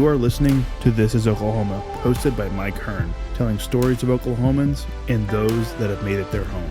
You are listening to This is Oklahoma, hosted by Mike Hearn, telling stories of Oklahomans and those that have made it their home.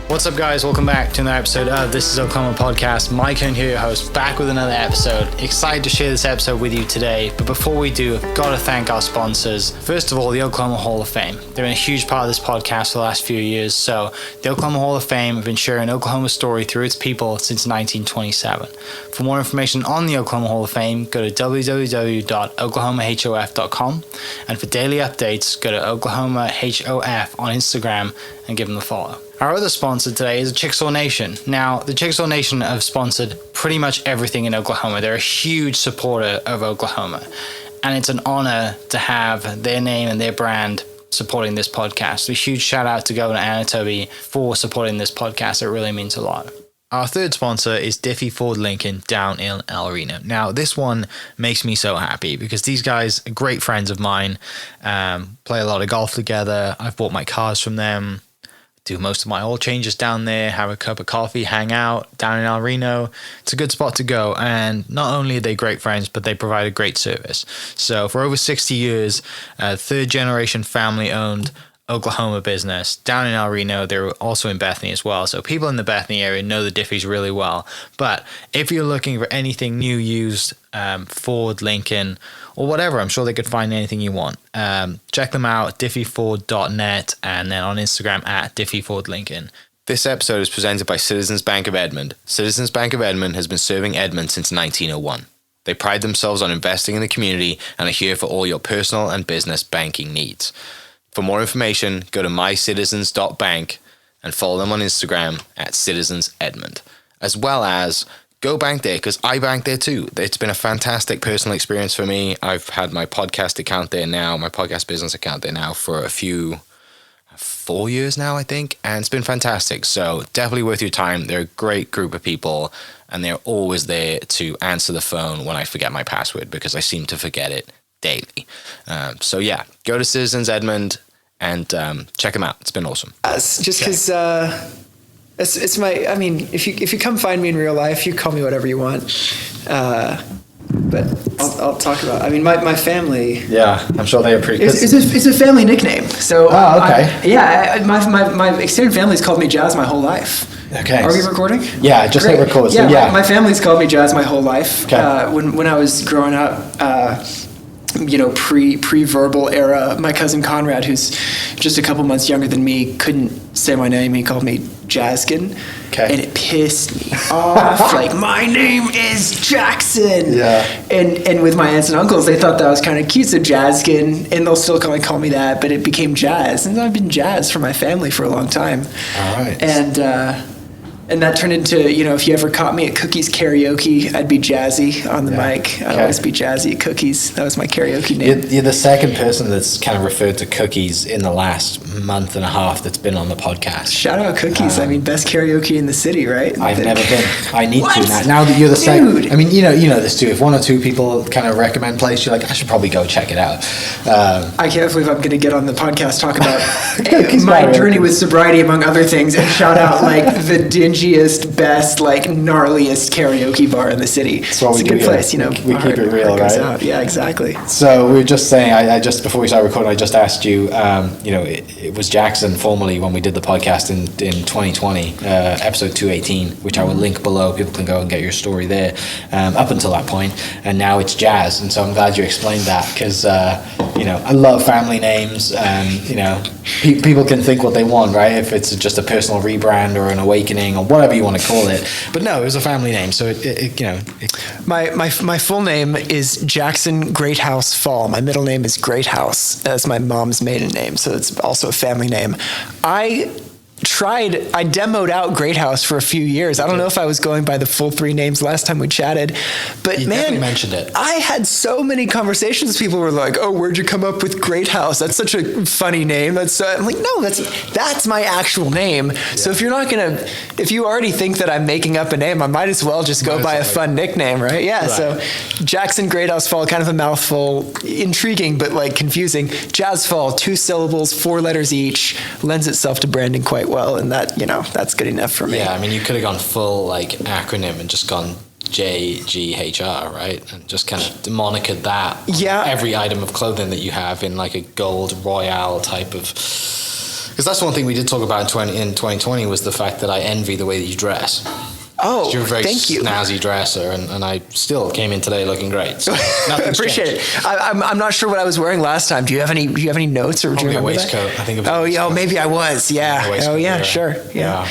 What's up, guys? Welcome back to another episode of This is Oklahoma Podcast. Mike Hearn here, your host, back with another episode. Excited to share this episode with you today, but before we do, I've got to thank our sponsors. First of all, the Oklahoma Hall of Fame. They've been a huge part of this podcast for the last few years. So the Oklahoma Hall of Fame have been sharing Oklahoma's story through its people since 1927. For more information on the Oklahoma Hall of Fame, go to www.oklahomahof.com. And for daily updates, go to oklahomahof on Instagram and give them a follow. Our other sponsor today is Chickasaw Nation. Now, the Chickasaw Nation have sponsored pretty much everything in Oklahoma. They're a huge supporter of Oklahoma, and it's an honor to have their name and their brand supporting this podcast. A huge shout out to Governor Anatobi for supporting this podcast. It really means a lot. Our third sponsor is Diffie Ford Lincoln down in El Reno. Now, this one makes me so happy because these guys are great friends of mine, play a lot of golf together. I've bought my cars from them, do most of my oil changes down there, have a cup of coffee, hang out down in El Reno. It's a good spot to go. And not only are they great friends, but they provide a great service. So for over 60 years, third generation family owned Oklahoma business down in El Reno. They're also in Bethany as well. So people in the Bethany area know the Diffies really well. But if you're looking for anything new, used, Ford, Lincoln, or whatever, I'm sure they could find anything you want. Check them out, diffieford.net, and then on Instagram at diffiefordlincoln. This episode is presented by Citizens Bank of Edmond. Citizens Bank of Edmond has been serving Edmond since 1901. They pride themselves on investing in the community and are here for all your personal and business banking needs. For more information, go to mycitizens.bank and follow them on Instagram at citizensedmond, as well as go bank there, because I bank there too. It's been a fantastic personal experience for me. I've had my podcast account there now, my podcast business account there now for 4 years now, I think, and it's been fantastic. So definitely worth your time. They're a great group of people, and they're always there to answer the phone when I forget my password, because I seem to forget it daily. So yeah, go to Citizens Edmond and check them out. It's been awesome. Just because it's my, I mean, if you come find me in real life, you call me whatever you want. But I'll talk about, I mean, my family. Yeah, I'm sure they appreciate it. It's a family nickname. So, okay. My extended family's called me Jazz my whole life. Okay. Are we recording? Yeah, just hit record. So yeah, my family's called me Jazz my whole life. Okay. When I was growing up, pre-verbal era, my cousin Conrad, who's just a couple months younger than me, couldn't say my name. He called me Jaskin. Okay. And it pissed me off. Like, my name is Jackson. Yeah. And with my aunts and uncles, they thought that was kind of cute, so Jaskin, and they'll still call me that, but it became Jazz. And I've been Jazz for my family for a long time. All right. And that turned into, if you ever caught me at Cookies karaoke, I'd be Jazzy on the mic. I'd always be Jazzy at Cookies. That was my karaoke name. You're the second person that's kind of referred to Cookies in the last month and a half that's been on the podcast. Shout out Cookies. Best karaoke in the city, right? I've never been. I need What? to now that you're the second. Dude. I mean, you know this too. If one or two people kind of recommend place, you're like, I should probably go check it out. I can't believe I'm going to get on the podcast, talk about Cookies my karaoke. journey with sobriety, among other things, and shout out the dingiest, best, gnarliest karaoke bar in the city. That's what it's we a good do, place, we keep it real, goes right? out. Yeah, exactly. So we were just saying, I just before we started recording, I just asked you, it was Jackson formerly when we did the podcast in 2020, episode 218, which I will link below. People can go and get your story there up until that point. And now it's Jazz. And so I'm glad you explained that because, I love family names and, people can think what they want, right? If it's just a personal rebrand or an awakening or whatever you want to call it. But no, it was a family name. So My full name is Jackson Greathouse Fall. My middle name is Greathouse. That's my mom's maiden name, so it's also a family name. I demoed out Greathouse for a few years. I don't know if I was going by the full three names last time we chatted, but You man, definitely mentioned it. I had so many conversations. People were like, "Oh, where'd you come up with Greathouse? That's such a funny name." I'm like, "No, that's my actual name." Yeah. So if you already think that I'm making up a name, I might as well just go by a fun nickname, right? Yeah. Right. So Jackson Greathouse Fall, kind of a mouthful, intriguing but confusing. Jazz Fall, 2 syllables, 4 letters each, lends itself to branding quite well, and that's good enough for me. Yeah, I mean, you could have gone full acronym and just gone JGHR, right? And just kind of monikered that. Yeah. Every item of clothing that you have in like a gold royale type of. Because that's one thing we did talk about in 2020 was the fact that I envy the way that you dress. Oh, You're a very thank you. snazzy dresser, and I still came in today looking great. So Appreciate it. I'm not sure what I was wearing last time. Do you have any notes or do you Probably a remember waistcoat. that? I think it was a Oh yeah, waistcoat. maybe I was. Yeah. Oh yeah, sure. Yeah.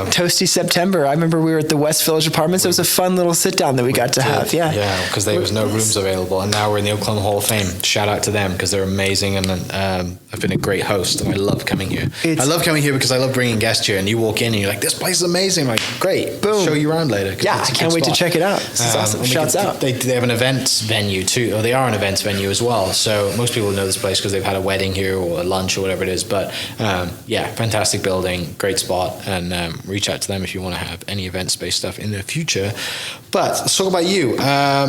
Toasty September. I remember we were at the West Village Apartments. It was a fun little sit down that we got to have. Yeah. Yeah, because there was no rooms available, and now we're in the Oklahoma Hall of Fame. Shout out to them because they're amazing, and I've been a great host, and I love coming here. I love coming here because I love bringing guests here, and you walk in and you're like, this place is amazing. I'm like, great. Boom. I'll show you around later. Yeah, I can't wait to check it out. This is awesome. Shouts out. They have an events venue too, or they are an events venue as well. So most people know this place because they've had a wedding here or a lunch or whatever it is. But yeah, fantastic building, great spot, and reach out to them if you want to have any event space stuff in the future. But let's talk about you.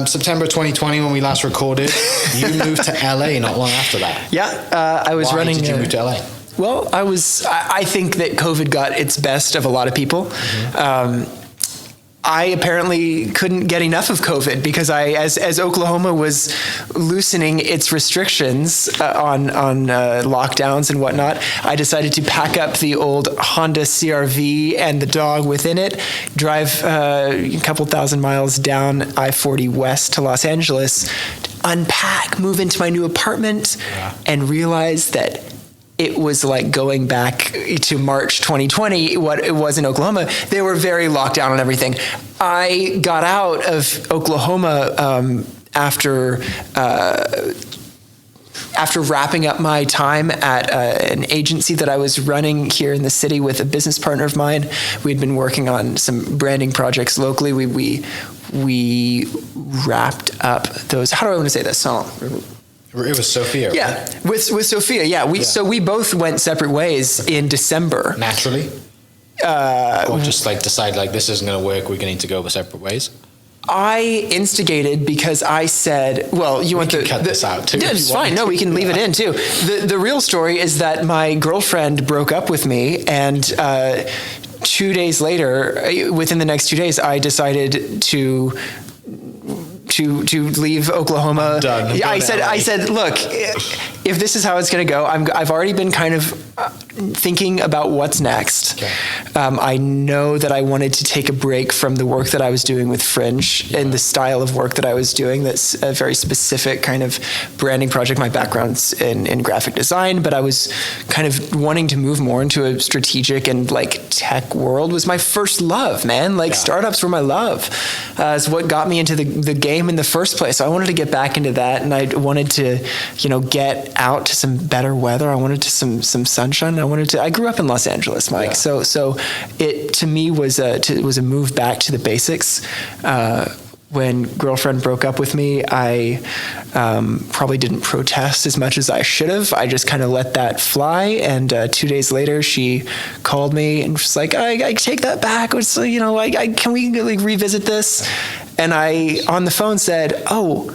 September 2020, when we last recorded, you moved to LA not long after that. Yeah, I was Why running. did you move to LA? Well, I think that COVID got its best of a lot of people. Mm-hmm. I apparently couldn't get enough of COVID because as Oklahoma was loosening its restrictions on lockdowns and whatnot, I decided to pack up the old Honda CR-V and the dog within it, drive a couple thousand miles down I-40 west to Los Angeles, unpack, move into my new apartment, and realize that it was like going back to March 2020, what it was in Oklahoma. They were very locked down on everything. I got out of Oklahoma after wrapping up my time at an agency that I was running here in the city with a business partner of mine. We'd been working on some branding projects locally. We wrapped up those. How do I want to say that song? It was Sophia. Yeah, right? with Sophia. Yeah, so we both went separate ways in December. Naturally. Or just like decide like this isn't going to work. We're going to need to go separate ways. I instigated because I said, "Well, you want to cut this out too. Yeah, it's fine. No, we can leave it in too." The real story is that my girlfriend broke up with me, and 2 days later, within the next 2 days, I decided to leave Oklahoma. I'm done. Yeah, I said, look, if this is how it's going to go, I've already been kind of thinking about what's next. Okay. I know that I wanted to take a break from the work that I was doing with Fringe and the style of work that I was doing. That's a very specific kind of branding project. My background's in graphic design, but I was kind of wanting to move more into a strategic and like tech world. Was my first love, man. Like startups were my love. It's what got me into the game in the first place. So I wanted to get back into that, and I wanted to, get out to some better weather. I wanted to some sunshine. I grew up in Los Angeles, Mike. Yeah. So it to me was a move back to the basics. When girlfriend broke up with me, I probably didn't protest as much as I should have. I just kind of let that fly. And 2 days later, she called me and was like, I take that back. It's, can we like revisit this? And I, on the phone, said, "Oh,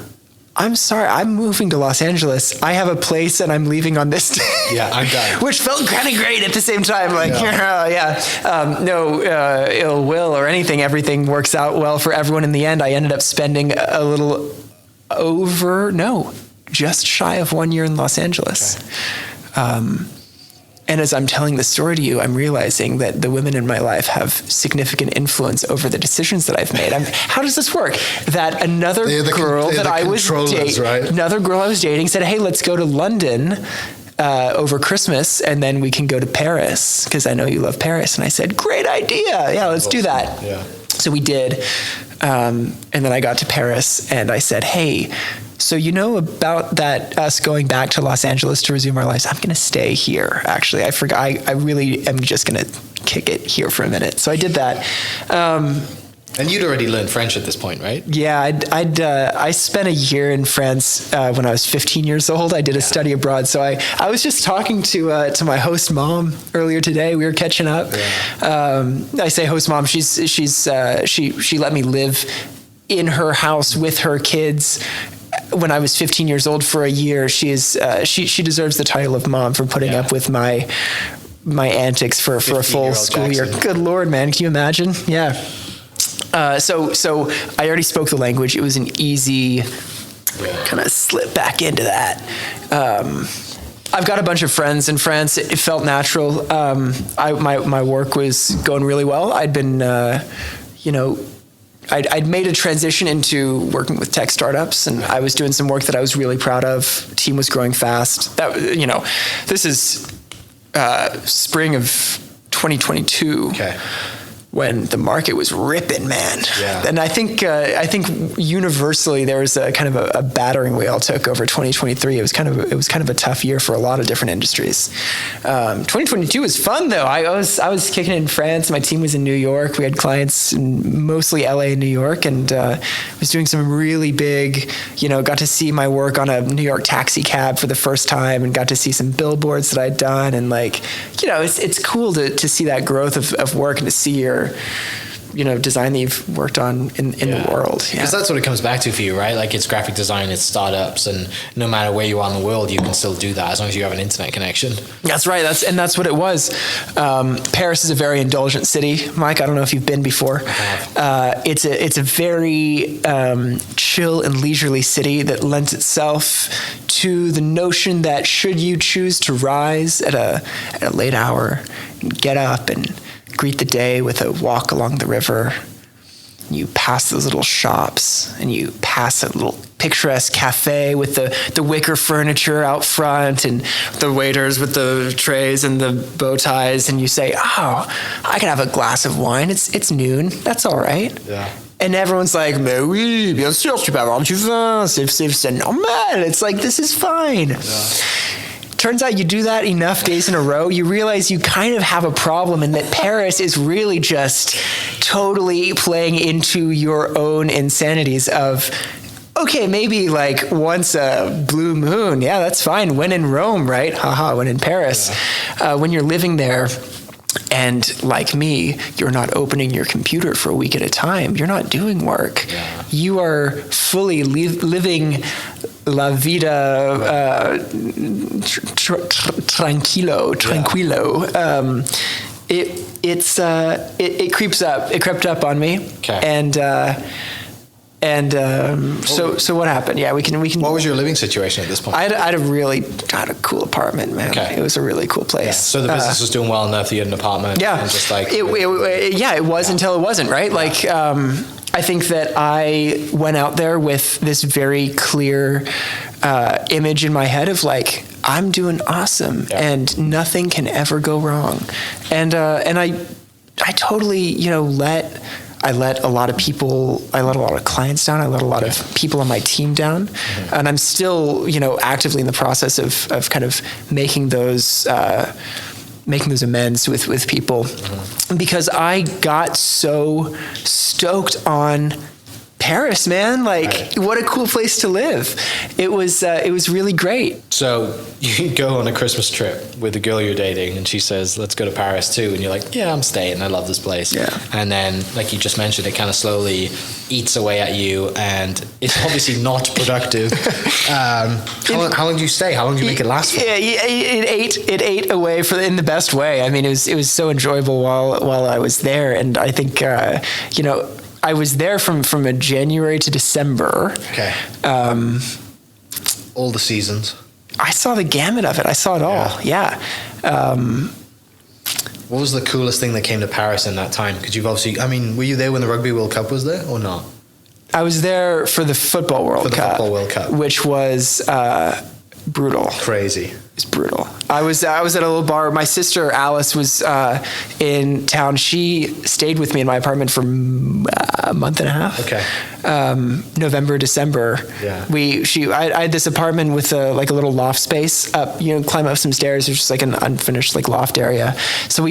I'm sorry, I'm moving to Los Angeles. I have a place and I'm leaving on this day." Yeah, I'm done. Which felt kind of great at the same time. Like, no ill will or anything. Everything works out well for everyone in the end. I ended up spending a little just shy of 1 year in Los Angeles. Okay. And as I'm telling the story to you, I'm realizing that the women in my life have significant influence over the decisions that I've made. How does this work? That another girl that I was dating said, "Hey, let's go to London over Christmas, and then we can go to Paris because I know you love Paris." And I said, "Great idea. Yeah, let's do that." Yeah. So we did. And then I got to Paris, and I said, "Hey, so you know about that us going back to Los Angeles to resume our lives? I'm going to stay here, actually. I forgot. I really am just going to kick it here for a minute." So I did that. And you'd already learned French at this point, right? Yeah, I spent a year in France when I was 15 years old. I did a study abroad. So I was just talking to my host mom earlier today. We were catching up. Yeah. I say host mom. She let me live in her house with her kids when I was 15 years old for a year. She deserves the title of mom for putting up with my antics for a full school year. Good Lord, man. Can you imagine? Yeah. So I already spoke the language. It was an easy kind of slip back into that. I've got a bunch of friends in France. It felt natural. My work was going really well. I'd been, I'd made a transition into working with tech startups, and I was doing some work that I was really proud of. Team was growing fast. This is spring of 2022. Okay. When the market was ripping, man. Yeah. And I think universally there was a kind of a battering we all took over 2023. It was kind of a tough year for a lot of different industries. 2022 was fun though. I was kicking it in France. My team was in New York. We had clients in mostly LA and New York, and was doing some really big. Got to see my work on a New York taxi cab for the first time, and got to see some billboards that I'd done, and it's cool to see that growth of work and to see your design that you've worked on in the world. Because that's what it comes back to for you, right? Like it's graphic design, it's startups, and no matter where you are in the world, you can still do that as long as you have an internet connection. That's right. That's what it was. Paris is a very indulgent city. Mike, I don't know if you've been before. I have. It's a very chill and leisurely city that lends itself to the notion that should you choose to rise at a late hour, and get up and greet the day with a walk along the river. You pass those little shops, and you pass a little picturesque cafe with the wicker furniture out front, and the waiters with the trays and the bow ties, and you say, "Oh, I can have a glass of wine. It's noon. That's all right." Yeah. And everyone's like, "Mais oui, bien sûr, tu peux avoir du vin. C'est normal." It's like, this is fine. Yeah. Turns out you do that enough days in a row, you realize you kind of have a problem, and that Paris is really just totally playing into your own insanities of, okay, maybe like once a blue moon, yeah, that's fine. When in Rome, right? Haha, when in Paris. Yeah. When you're living there, and like me, you're not opening your computer for a week at a time. You're not doing work. Yeah. You are fully living la vida tranquilo. It creeps up. It crept up on me. Okay. So what happened? Yeah, we can. What was your living situation at this point? I had a cool apartment, man. Okay. It was a really cool place. Yeah. So the business was doing well enough that you had an apartment. Yeah. And just like it was until it wasn't, right? Yeah. Like I think that I went out there with this very clear image in my head of like, I'm doing awesome, and nothing can ever go wrong, and I totally I let a lot of people, I let a lot of clients down. I let a lot of people on my team down. Mm-hmm. And I'm still, actively in the process of kind of making those amends with people, because I got so stoked on Paris, man. Like, what a cool place to live. It was really great. So you go on a Christmas trip with the girl you're dating, and she says, let's go to Paris too. And you're like, yeah, I'm staying. I love this place. Yeah. And then, like you just mentioned, it kind of slowly eats away at you, and it's obviously not productive. How long do you stay? How long do you make it last for? Yeah, it ate away in the best way. I mean, it was so enjoyable while I was there. And I think, I was there from a January to December. Okay. All the seasons. I saw the gamut of it. I saw it all. Yeah. What was the coolest thing that came to Paris in that time? Because you've obviously, were you there when the Rugby World Cup was there or not? I was there for the Football World Cup. Which was brutal. Crazy. It's brutal. I was at a little bar. My sister Alice was in town. She stayed with me in my apartment for a month and a half. Okay. November, December. Yeah. I had this apartment with a little loft space up. Climb up some stairs. There's just like an unfinished loft area. So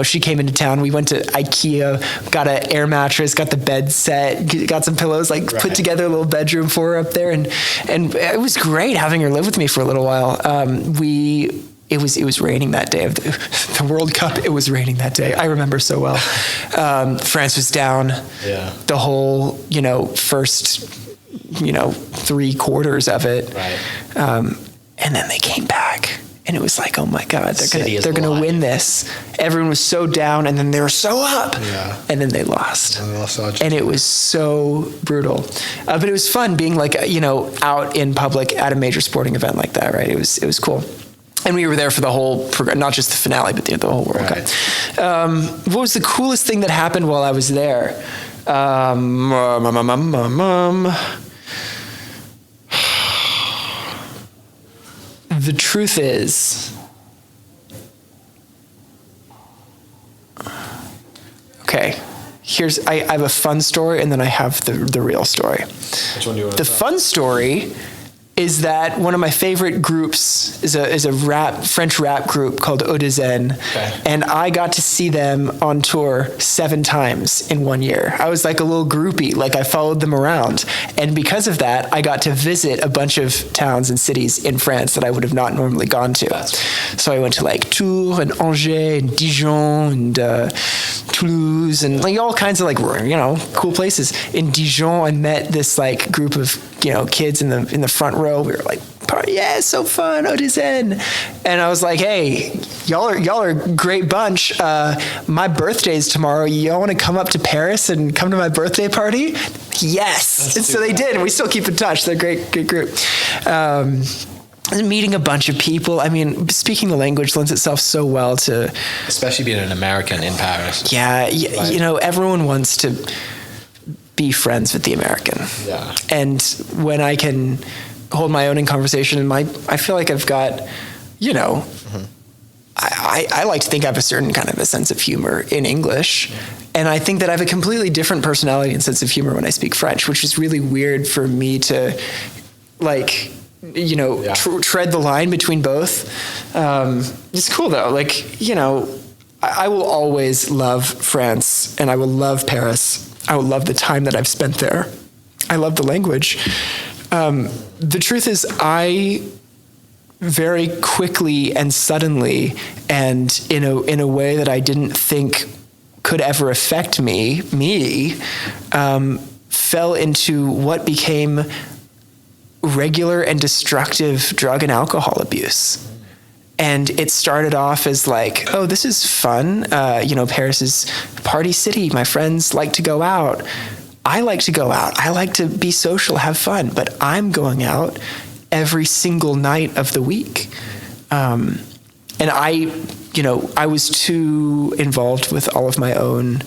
she came into town. We went to IKEA, got an air mattress, got the bed set, got some pillows, put together a little bedroom for her up there, and it was great having her live with me for a little while. It was raining that day of the World Cup. It was raining that day. I remember so well. France was down. Yeah. The whole, first, 3 quarters of it. Right. And then they came back, And it was like, oh my God, City is they're gonna alive. win this. Everyone was so down, and then they were so up, Yeah. and then they lost. And they lost to And Argentina. it was so brutal. But it was fun being like, out in public at a major sporting event like that, right? It was cool. And we were there for the whole, not just the finale, but the whole World Right. Cup. What was the coolest thing that happened while I was there? The truth is, okay, I have a fun story, and then I have the real story. Which one do you want The fun story is that one of my favorite groups is a French rap group called Eau de Zen, Okay. and I got to see them on tour 7 times in 1 year. I was like a little groupie, like I followed them around, and because of that, I got to visit a bunch of towns and cities in France that I would have not normally gone to. So I went to like Tours and Angers and Dijon and Toulouse and like all kinds of like cool places. In Dijon, I met this like group of kids in the front row. We were like, yeah, it's so fun, Eau de Zen. And I was like, hey, y'all are a great bunch. My birthday's tomorrow. Y'all want to come up to Paris and come to my birthday party? Yes. And so they did, and we still keep in touch. They're a great group. Meeting a bunch of people. I mean, speaking the language lends itself so well to, Especially being an American in Paris. yeah, everyone wants to be friends with the American. Yeah. And when I can hold my own in conversation, and I feel like I've got, I like to think I have a certain kind of a sense of humor in English. And I think that I have a completely different personality and sense of humor when I speak French, which is really weird for me to tread the line between both. It's cool though. I will always love France, and I will love Paris. I will love the time that I've spent there. I love the language. The truth is, I very quickly and suddenly, and in a way that I didn't think could ever affect me, fell into what became regular and destructive drug and alcohol abuse. And it started off as like, oh, this is fun. Paris is a party city. My friends like to go out. I like to go out. I like to be social, have fun. But I'm going out every single night of the week. And I was too involved with all of my own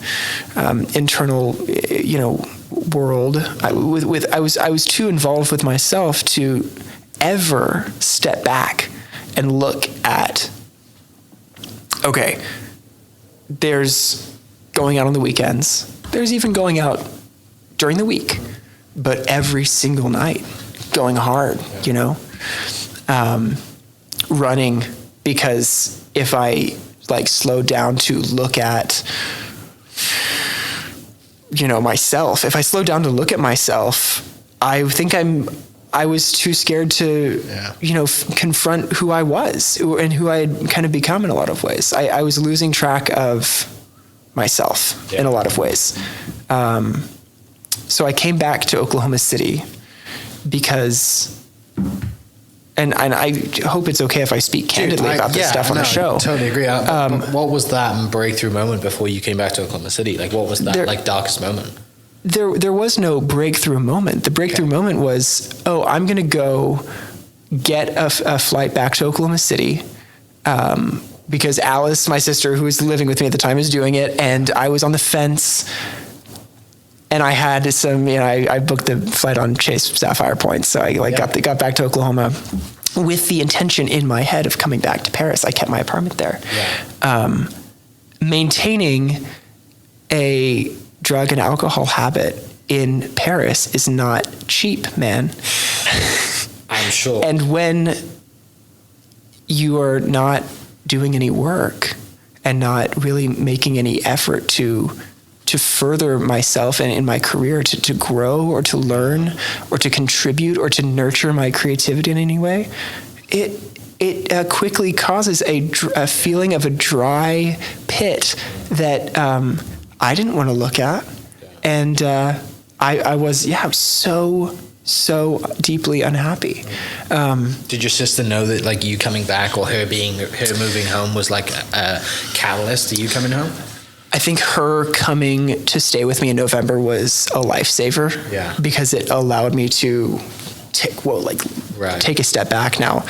internal, world. I was too involved with myself to ever step back and look at, okay, there's going out on the weekends. There's even going out during the week, but every single night, going hard, running, because if I slow down to look at, myself, if I slow down to look at myself, I think I was too scared to, confront who I was and who I had kind of become in a lot of ways. I was losing track of myself in a lot of ways. So I came back to Oklahoma City because, and I hope it's okay if I speak candidly about this stuff on the show. I totally agree. What was that breakthrough moment before you came back to Oklahoma City? What was that darkest moment? There was no breakthrough moment. The breakthrough moment was, I'm going to go get a flight back to Oklahoma City because Alice, my sister, who was living with me at the time, is doing it, and I was on the fence. And I had some, I booked the flight on Chase Sapphire Points, so I got back to Oklahoma with the intention in my head of coming back to Paris. I kept my apartment there. Yeah. Maintaining a drug and alcohol habit in Paris is not cheap, man. I'm sure. And when you are not doing any work and not really making any effort to further myself and in my career, to grow or to learn or to contribute or to nurture my creativity in any way, it quickly causes a feeling of a dry pit that I didn't want to look at. And I was so so deeply unhappy. Did your sister know that like you coming back or her moving home was like a catalyst to you coming home? I think her coming to stay with me in November was a lifesaver. Yeah. Because it allowed me to take a step back. Now,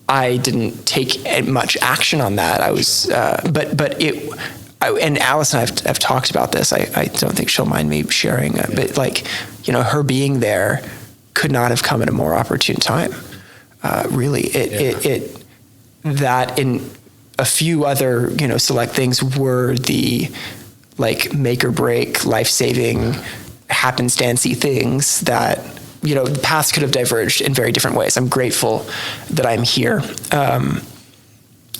I didn't take much action on that. I was, and Alice and I have talked about this. I don't think she'll mind me sharing it, but like, you know, her being there could not have come at a more opportune time. Really, that in a few other, you know, select things were the like make or break, life-saving, happenstancey things that, you know, paths could have diverged in very different ways. I'm grateful that I'm here.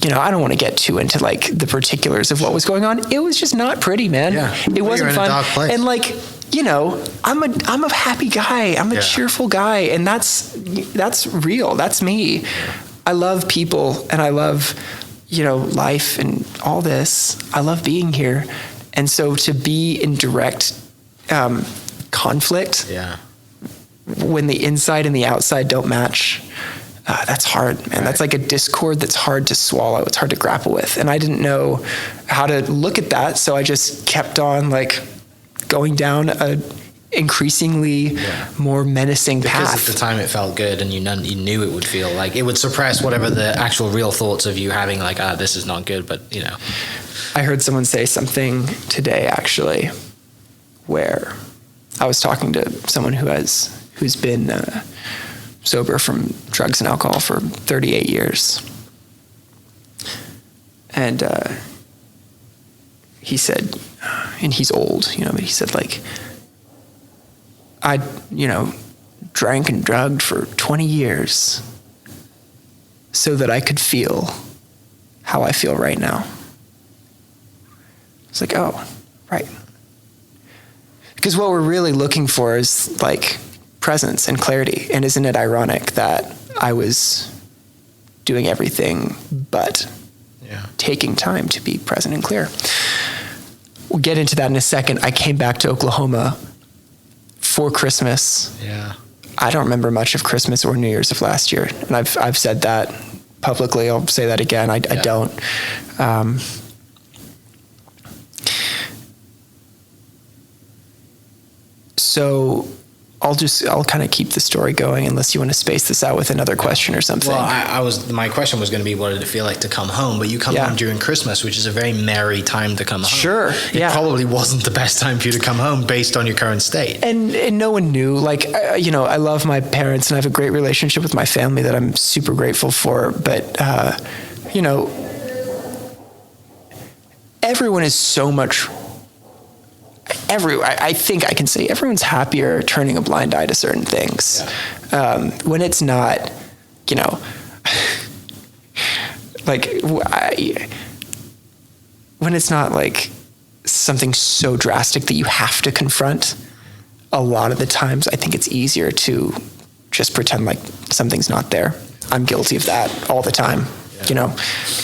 You know, I don't want to get too into like the particulars of what was going on. It was just not pretty, man. Yeah. It wasn't in fun. a dark place. And like, you know, I'm a happy guy. I'm a cheerful guy, and that's real. That's me. I love people, and I love, you know, life and all this. I love being here, and so to be in direct conflict, when the inside and the outside don't match, that's hard, man. Right. That's like a discord that's hard to swallow. It's hard to grapple with. And I didn't know how to look at that, so I just kept on like going down a increasingly more menacing path. Because at the time it felt good, and you knew it would feel like it would suppress whatever the actual real thoughts of you having like, this is not good, but you know. I heard someone say something today actually where I was talking to someone who's been sober from drugs and alcohol for 38 years. And he said, and he's old, you know, but he said like, I, you know, drank and drugged for 20 years so that I could feel how I feel right now. It's like, oh, right. Because what we're really looking for is like presence and clarity. And isn't it ironic that I was doing everything but taking time to be present and clear? We'll get into that in a second. I came back to Oklahoma for Christmas. Yeah. I don't remember much of Christmas or New Year's of last year. And I've said that publicly. I'll say that again. I don't. So I'll kind of keep the story going unless you want to space this out with another question or something. Well, my question was going to be, what did it feel like to come home? But you come home during Christmas, which is a very merry time to come home. Sure. It probably wasn't the best time for you to come home based on your current state. And no one knew. Like, you know, I love my parents and I have a great relationship with my family that I'm super grateful for. But, you know, everyone is so much... I think I can say everyone's happier turning a blind eye to certain things. When it's not, you know, like when it's not like something so drastic that you have to confront, a lot of the times I think it's easier to just pretend like something's not there. I'm guilty of that all the time. You know,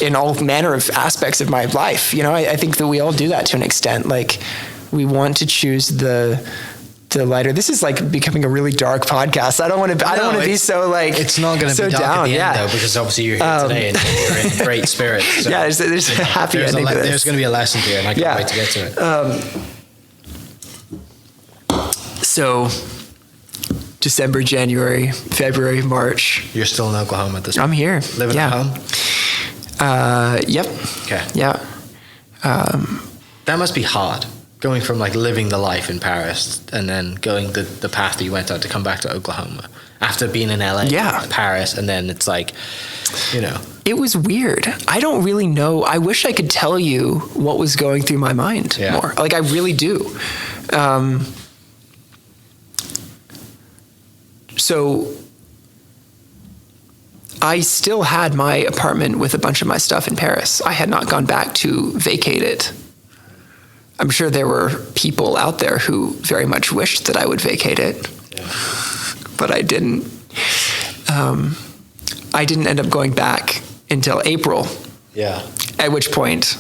in all manner of aspects of my life. You know, I think that we all do that to an extent. Like, we want to choose the lighter. This is like becoming a really dark podcast. I don't want to be so like. It's not going to be dark down, at the end though, because obviously you're here today and you're in great spirits. So yeah, there's a happy ending to this. There's going to be a lesson here, and I can't wait to get to it. So, December, January, February, March. You're still in Oklahoma at this point? I'm here. Living at home? Yep. Okay. Yeah. That must be hard, going from like living the life in Paris and then going the path that you went on to come back to Oklahoma after being in LA, Paris, and then it's like, you know. It was weird. I don't really know. I wish I could tell you what was going through my mind more. Like, I really do. So I still had my apartment with a bunch of my stuff in Paris. I had not gone back to vacate it. I'm sure there were people out there who very much wished that I would vacate it, but I didn't. I didn't end up going back until April. Yeah. At which point,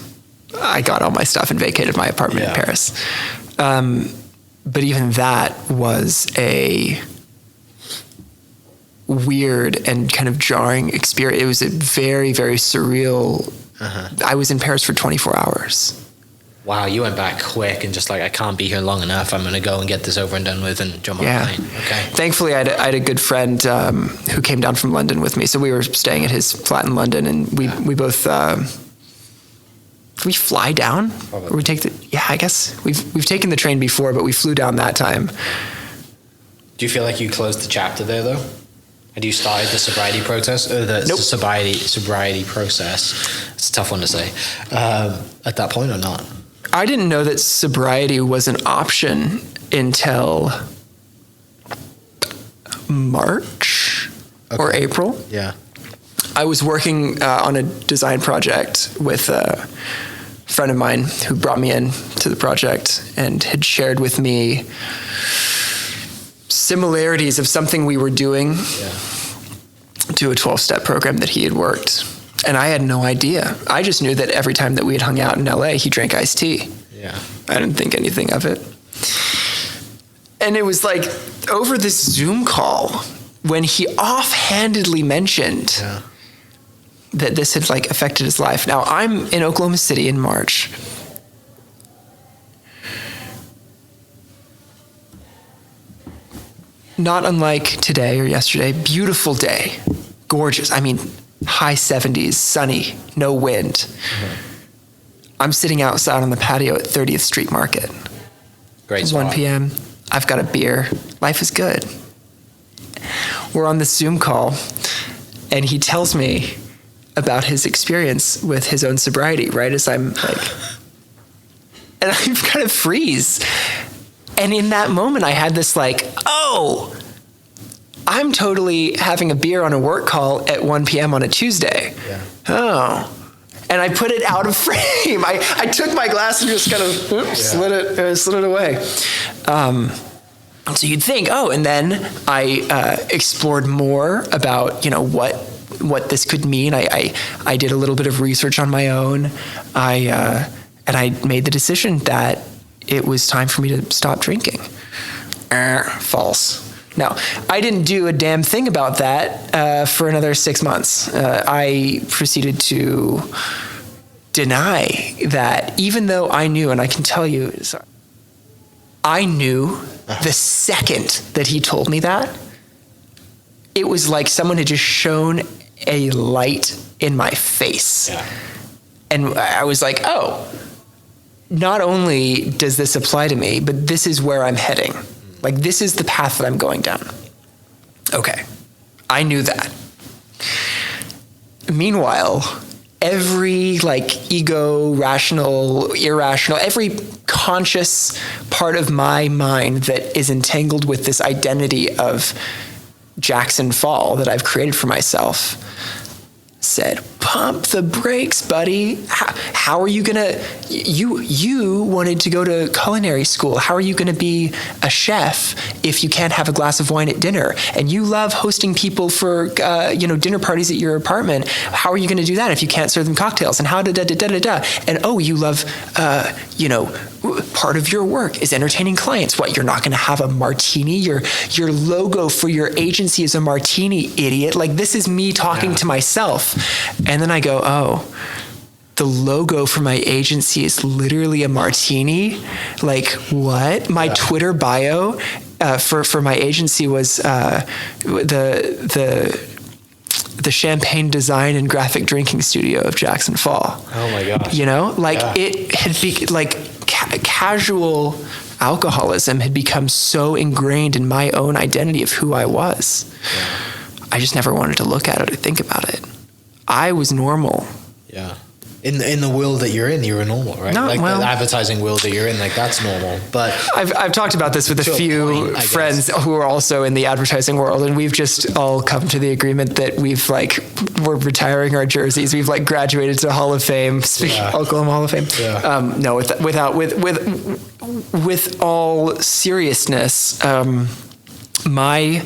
I got all my stuff and vacated my apartment in Paris. But even that was weird and kind of jarring experience. It was a very, very surreal. I was in Paris for 24 hours. Wow, you went back quick and just like, I can't be here long enough. I'm going to go and get this over and done with and jump on a plane. Okay. Thankfully, I had a good friend who came down from London with me. So we were staying at his flat in London, and we both... we fly down? Or we take I guess we've taken the train before, but we flew down that time. Do you feel like you closed the chapter there, though? Had you started the sobriety process, or the Nope. sobriety process? It's a tough one to say. At that point, or not? I didn't know that sobriety was an option until March or April. Yeah. I was working on a design project with a friend of mine who brought me in to the project and had shared with me similarities of something we were doing to a 12-step program that he had worked. And I had no idea. I just knew that every time that we had hung out in LA, he drank iced tea. Yeah. I didn't think anything of it. And it was like over this Zoom call when he offhandedly mentioned that this had like affected his life. Now I'm in Oklahoma City in March. Not unlike today or yesterday, beautiful day, gorgeous. I mean, high 70s, sunny, no wind. I'm sitting outside on the patio at 30th Street Market. Great It's spot. 1 p.m. I've got a beer. Life is good. We're on this Zoom call, and he tells me about his experience with his own sobriety, right as I'm like, and I kind of freeze. And in that moment, I had this like, oh, I'm totally having a beer on a work call at 1 p.m. on a Tuesday. Yeah. Oh. And I put it out of frame. I took my glass and just kind of slid it away. So you'd think, oh, and then I explored more about, what this could mean. I did a little bit of research on my own. And I made the decision that it was time for me to stop drinking. False. No, I didn't do a damn thing about that for another 6 months. I proceeded to deny that, even though I knew, and I can tell you, I knew the second that he told me that, it was like someone had just shone a light in my face. Yeah. And I was like, oh, not only does this apply to me, but this is where I'm heading. Like, this is the path that I'm going down. Okay, I knew that. Meanwhile, every ego, rational, irrational, every conscious part of my mind that is entangled with this identity of Jackson Fall that I've created for myself said, pump the brakes, buddy. How are you gonna, you wanted to go to culinary school. How are you gonna be a chef if you can't have a glass of wine at dinner? And you love hosting people for, dinner parties at your apartment. How are you gonna do that if you can't serve them cocktails? And how da-da-da-da-da-da. And oh, you love, part of your work is entertaining clients. What, you're not gonna have a martini? Your logo for your agency is a martini, idiot. Like, this is me talking to myself. And then I go, oh, the logo for my agency is literally a martini? Like, what? My Twitter bio for my agency was the champagne design and graphic drinking studio of Jackson Fall. Oh my gosh. It had been casual alcoholism had become so ingrained in my own identity of who I was. Yeah. I just never wanted to look at it or think about it. I was normal. Yeah. In the world that you're in, you're normal, right? The advertising world that you're in, that's normal. But I've talked about this with a few friends who are also in the advertising world, and we've just all come to the agreement that we're retiring our jerseys. We've graduated to Hall of Fame, Oklahoma Hall of Fame. Yeah. With all seriousness, my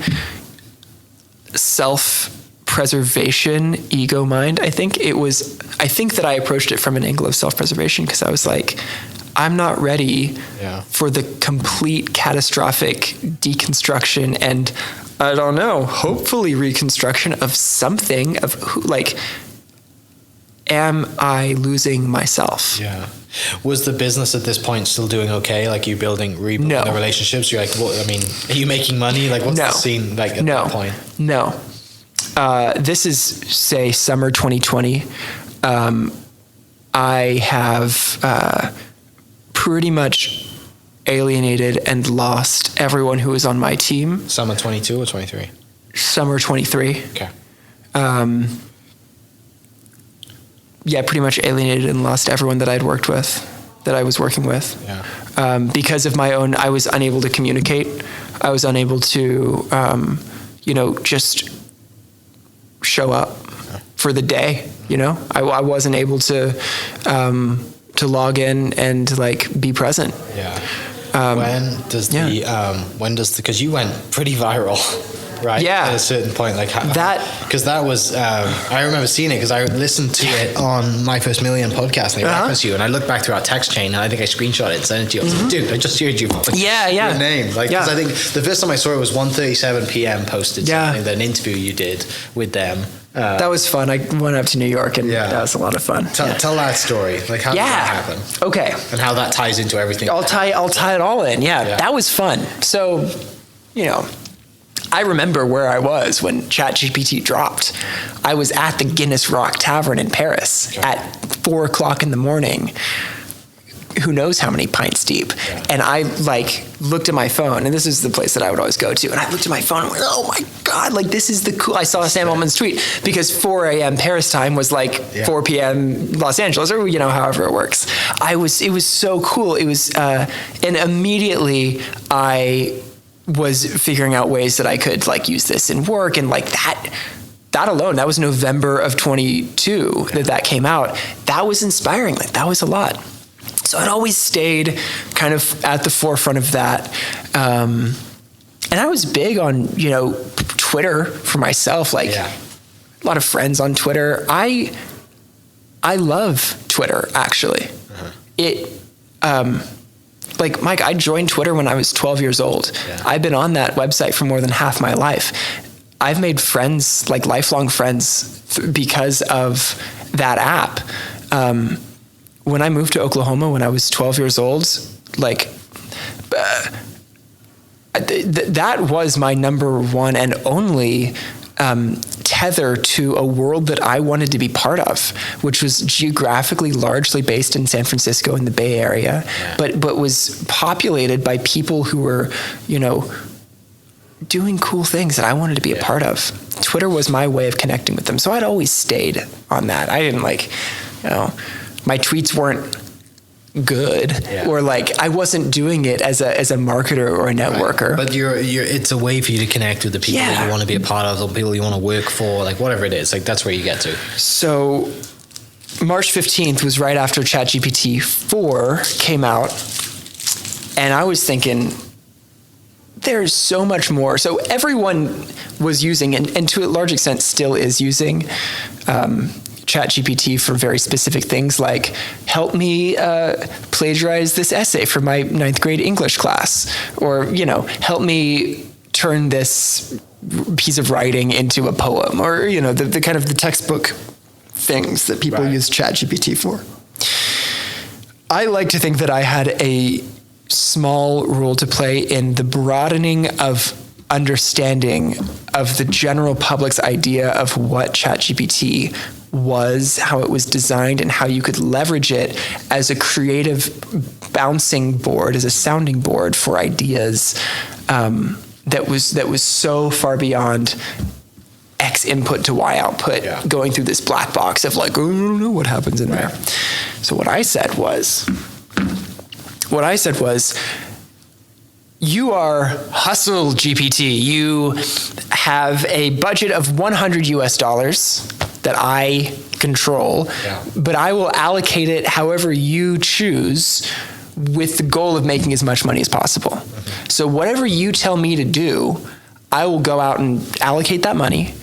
self-preservation ego mind, I think that I approached it from an angle of self-preservation, because I was like, I'm not ready for the complete catastrophic deconstruction and I don't know. Hopefully reconstruction of something of who, like, am I losing myself? Yeah. Was the business at this point still doing okay? Like you rebuilding No. the relationships? You're like, what, I mean, are you making money? Like what's No. the scene like at No. that point? No. This is, say, summer 2020. I have pretty much alienated and lost everyone who was on my team. Summer 22 or 23? Summer 23. Okay. Yeah, pretty much alienated and lost everyone that I'd worked with, that I was working with. Yeah. Because of my own, I was unable to communicate. I was unable to, just show up for the day. I wasn't able to log in and like be present. Yeah. Because you went pretty viral, right? Yeah. At a certain point, like because that was, I remember seeing it because I listened to it on My First Million podcast and they referenced you, and I looked back through our text chain and I think I screenshot it and sent it to you. I was like, dude, I just heard you. Your name. Like, because I think the first time I saw it was 1:37 p.m. posted something, an interview you did with them. That was fun. I went up to New York and that was a lot of fun. Tell that story. Like how did that happen? Okay. And how that ties into everything. I'll tie it all in. Yeah. That was fun. So, I remember where I was when ChatGPT dropped. I was at the Guinness Rock Tavern in Paris at 4:00 in the morning. Who knows how many pints deep? Yeah. And I looked at my phone, and this is the place that I would always go to. And I looked at my phone and went, oh my God, this is the cool. I saw Sam Altman's tweet because 4 a.m. Paris time was 4 p.m. Los Angeles, or however it works. It was so cool. It was, and immediately I was figuring out ways that I could use this in work, and that alone, that was November of 22 that came out. That was inspiring. That was a lot. So I'd always stayed kind of at the forefront of that. And I was big on, Twitter for myself, a lot of friends on Twitter. I love Twitter, actually. Mike, I joined Twitter when I was 12 years old. Yeah. I've been on that website for more than half my life. I've made friends, lifelong friends because of that app. When I moved to Oklahoma when I was 12 years old, that was my number one and only tether to a world that I wanted to be part of, which was geographically largely based in San Francisco in the Bay Area, but was populated by people who were, doing cool things that I wanted to be a part of. Twitter was my way of connecting with them. So I'd always stayed on that. I didn't my tweets weren't good or I wasn't doing it as a marketer or a networker. But it's a way for you to connect with the people that you want to be a part of, the people you want to work for, whatever it is. That's where you get to. So March 15th was right after ChatGPT 4 came out, and I was thinking, there's so much more. So everyone was using, and to a large extent still is using, ChatGPT for very specific things like help me plagiarize this essay for my 9th grade English class, or help me turn this piece of writing into a poem, or the kind of the textbook things that people use ChatGPT for. I like to think that I had a small role to play in the broadening of understanding of the general public's idea of what ChatGPT was, how it was designed, and how you could leverage it as a creative bouncing board, as a sounding board for ideas that was so far beyond X input to Y output, going through this black box of I don't know what happens in there. So what I said was, you are Hustle GPT. You have a budget of $100 that I control, but I will allocate it however you choose with the goal of making as much money as possible. Mm-hmm. So whatever you tell me to do, I will go out and allocate that money,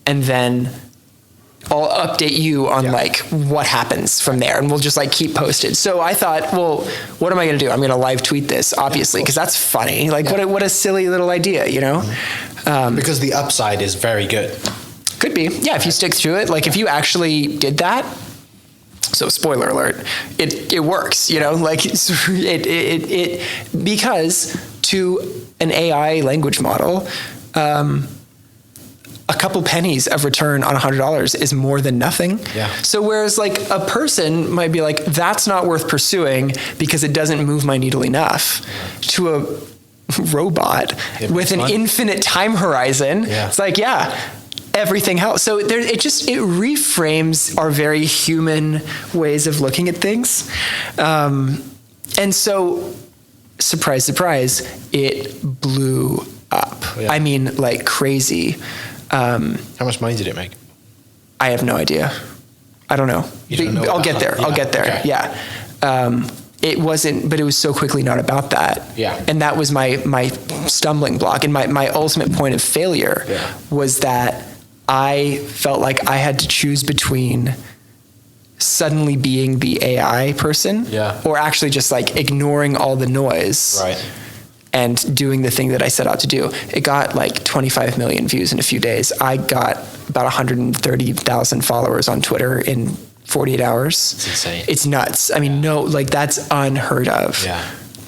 and then I'll update you on what happens from there, and we'll just keep posted. So I thought, well, what am I going to do? I'm going to live tweet this, obviously, because that's funny. What a silly little idea, Because the upside is very good. Could be. Yeah, if you stick through it. Like if you actually did that, so spoiler alert, it works, you know, like it because to an AI language model, a couple pennies of return on $100 is more than nothing. Yeah. So whereas like a person might be like, that's not worth pursuing because it doesn't move my needle enough, to a robot with an infinite time horizon, it's like, yeah, everything helps. So there, it reframes our very human ways of looking at things. And so, surprise, surprise, it blew up. I mean, like crazy. How much money did it make? I have no idea. I don't know. I'll get there. I'll get there. Okay. Yeah. It wasn't, but it was so quickly not about that. Yeah. And that was my stumbling block. And my ultimate point of failure was that I felt like I had to choose between suddenly being the AI person or actually just like ignoring all the noise and doing the thing that I set out to do. It got like 25 million views in a few days. I got about 130,000 followers on Twitter in 48 hours. It's insane. It's nuts. I mean, no, like that's unheard of. Yeah.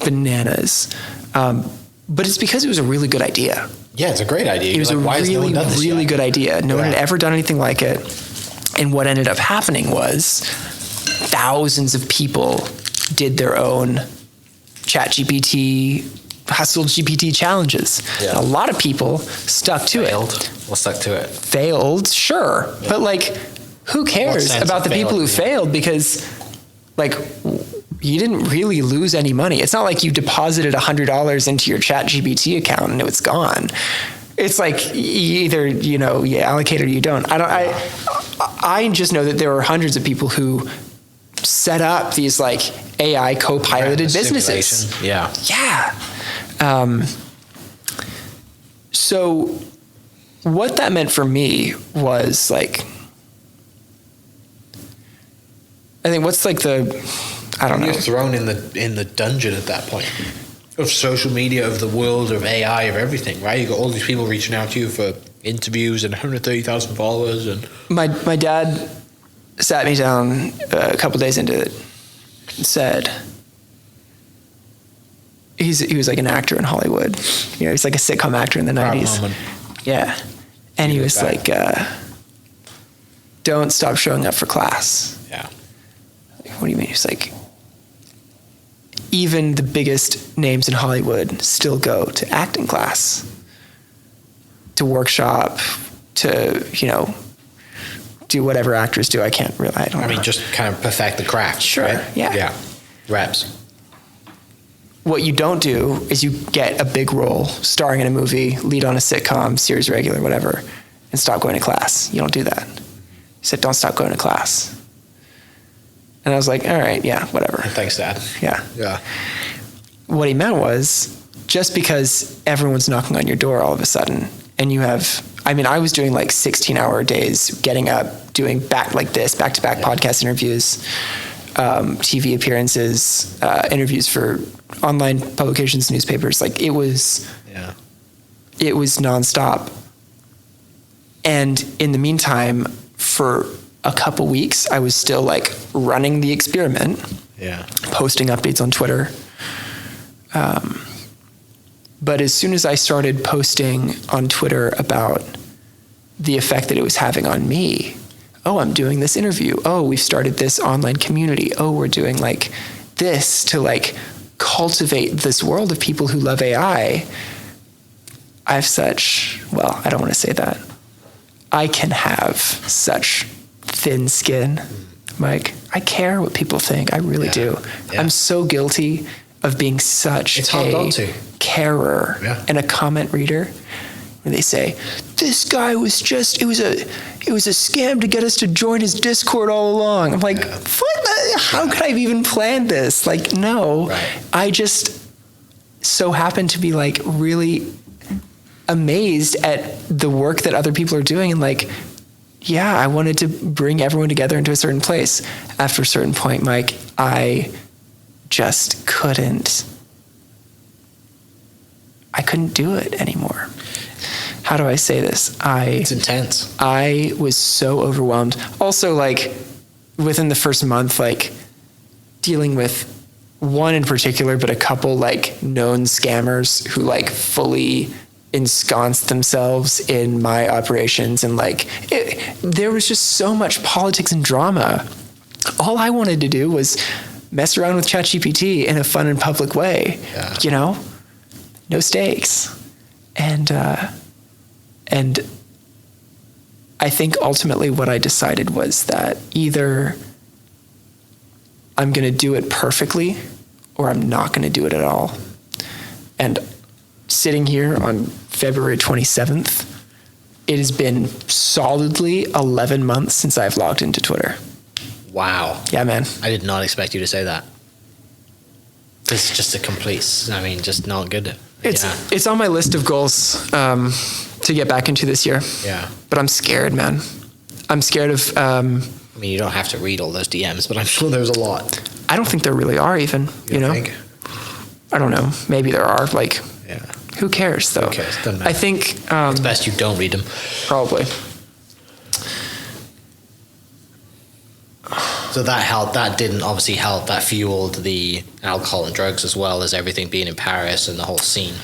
Bananas. But it's because it was a really good idea. Yeah, it's a great idea. It was like, a really good idea. No one had ever done anything like it. And what ended up happening was thousands of people did their own ChatGPT, Hustle GPT challenges. And a lot of people stuck to it. Well, stuck to it. Failed, sure. But like, who cares about the people who failed? Because like, you didn't really lose any money. It's not like you deposited $100 into your ChatGPT account and it's gone. It's like either, you know, you allocate or you don't. I just know that there were hundreds of people who set up these like AI co-piloted businesses. Yeah. So what that meant for me was like, I think what's like I don't know. You're thrown in the dungeon at that point of social media, of the world, of AI, of everything, right? You got all these people reaching out to you for interviews and 130,000 followers, and my dad sat me down a couple days into it and said, he was like an actor in Hollywood. You know, he's like a sitcom actor in the 90s. Yeah, and he was like, "Don't stop showing up for class." Yeah. What do you mean? He's like, even the biggest names in Hollywood still go to acting class, to workshop, to, you know, do whatever actors do. I don't know. Just kind of perfect the craft. Sure. Right? Yeah. Reps. What you don't do is you get a big role, starring in a movie, lead on a sitcom, series regular, whatever, and stop going to class. You don't do that. He said, don't stop going to class. And I was like, all right, yeah, whatever. Thanks, Dad. Yeah. Yeah. What he meant was, just because everyone's knocking on your door all of a sudden, and you have, I was doing like 16-hour days, getting up, doing back-to-back podcast interviews, TV appearances, interviews for online publications, newspapers. Like it was nonstop. And in the meantime, for a couple weeks, I was still like running the experiment, posting updates on Twitter. But as soon as I started posting on Twitter about the effect that it was having on me, oh, I'm doing this interview. Oh, we've started this online community. Oh, we're doing like this to like cultivate this world of people who love AI. I don't want to say that. I can have such thin skin, Mike. I care what people think. I really do. Yeah. I'm so guilty of being such a carer and a comment reader. Where they say, this guy was it was a scam to get us to join his Discord all along. I'm like, how could I have even planned this? Like, no. Right. I just so happen to be like really amazed at the work that other people are doing, and like, yeah, I wanted to bring everyone together into a certain place. After a certain point, Mike, I just couldn't do it anymore. how do I say this? It's intense. I was so overwhelmed. Also, like, within the first month, like, dealing with one in particular, but a couple, like, known scammers who, like, fully ensconced themselves in my operations. And, like, there was just so much politics and drama. All I wanted to do was mess around with ChatGPT in a fun and public way, you know? No stakes. And I think ultimately what I decided was that either I'm going to do it perfectly or I'm not going to do it at all. And sitting here on February 27th, it has been solidly 11 months since I've logged into Twitter. Wow. Yeah, man. I did not expect you to say that. This is just a complete, I mean, just not good. It's on my list of goals to get back into this year. Yeah. But I'm scared, man. I'm scared of... I mean, you don't have to read all those DMs, but I'm sure there's a lot. I don't think there really are even, you know? Think? I don't know. Maybe there are. Like, who cares, though? Who cares? Doesn't matter. I think... it's best you don't read them. Probably. So that helped. That didn't obviously help. That fueled the alcohol and drugs as well as everything being in Paris and the whole scene.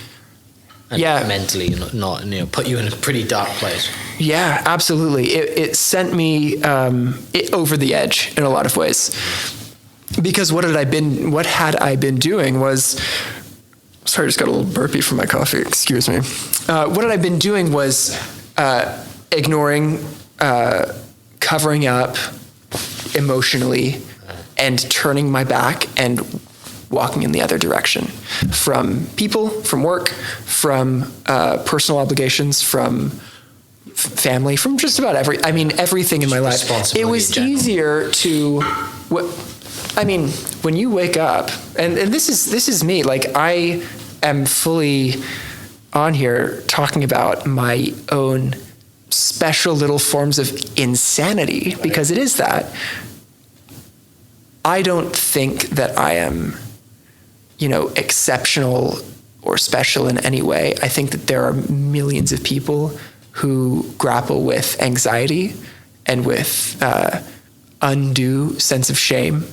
And mentally, not put you in a pretty dark place. Yeah, absolutely. It sent me over the edge in a lot of ways. Because what had I been doing was, sorry, I just got a little burpee from my coffee. Excuse me. What had I been doing was ignoring, covering up emotionally, and turning my back and walking in the other direction from people, from work, from personal obligations, from family, from just about everything in my life. It was easier to, when you wake up, and this is me, like I am fully on here talking about my own special little forms of insanity, because it is that. I don't think that I am, exceptional or special in any way. I think that there are millions of people who grapple with anxiety and with undue sense of shame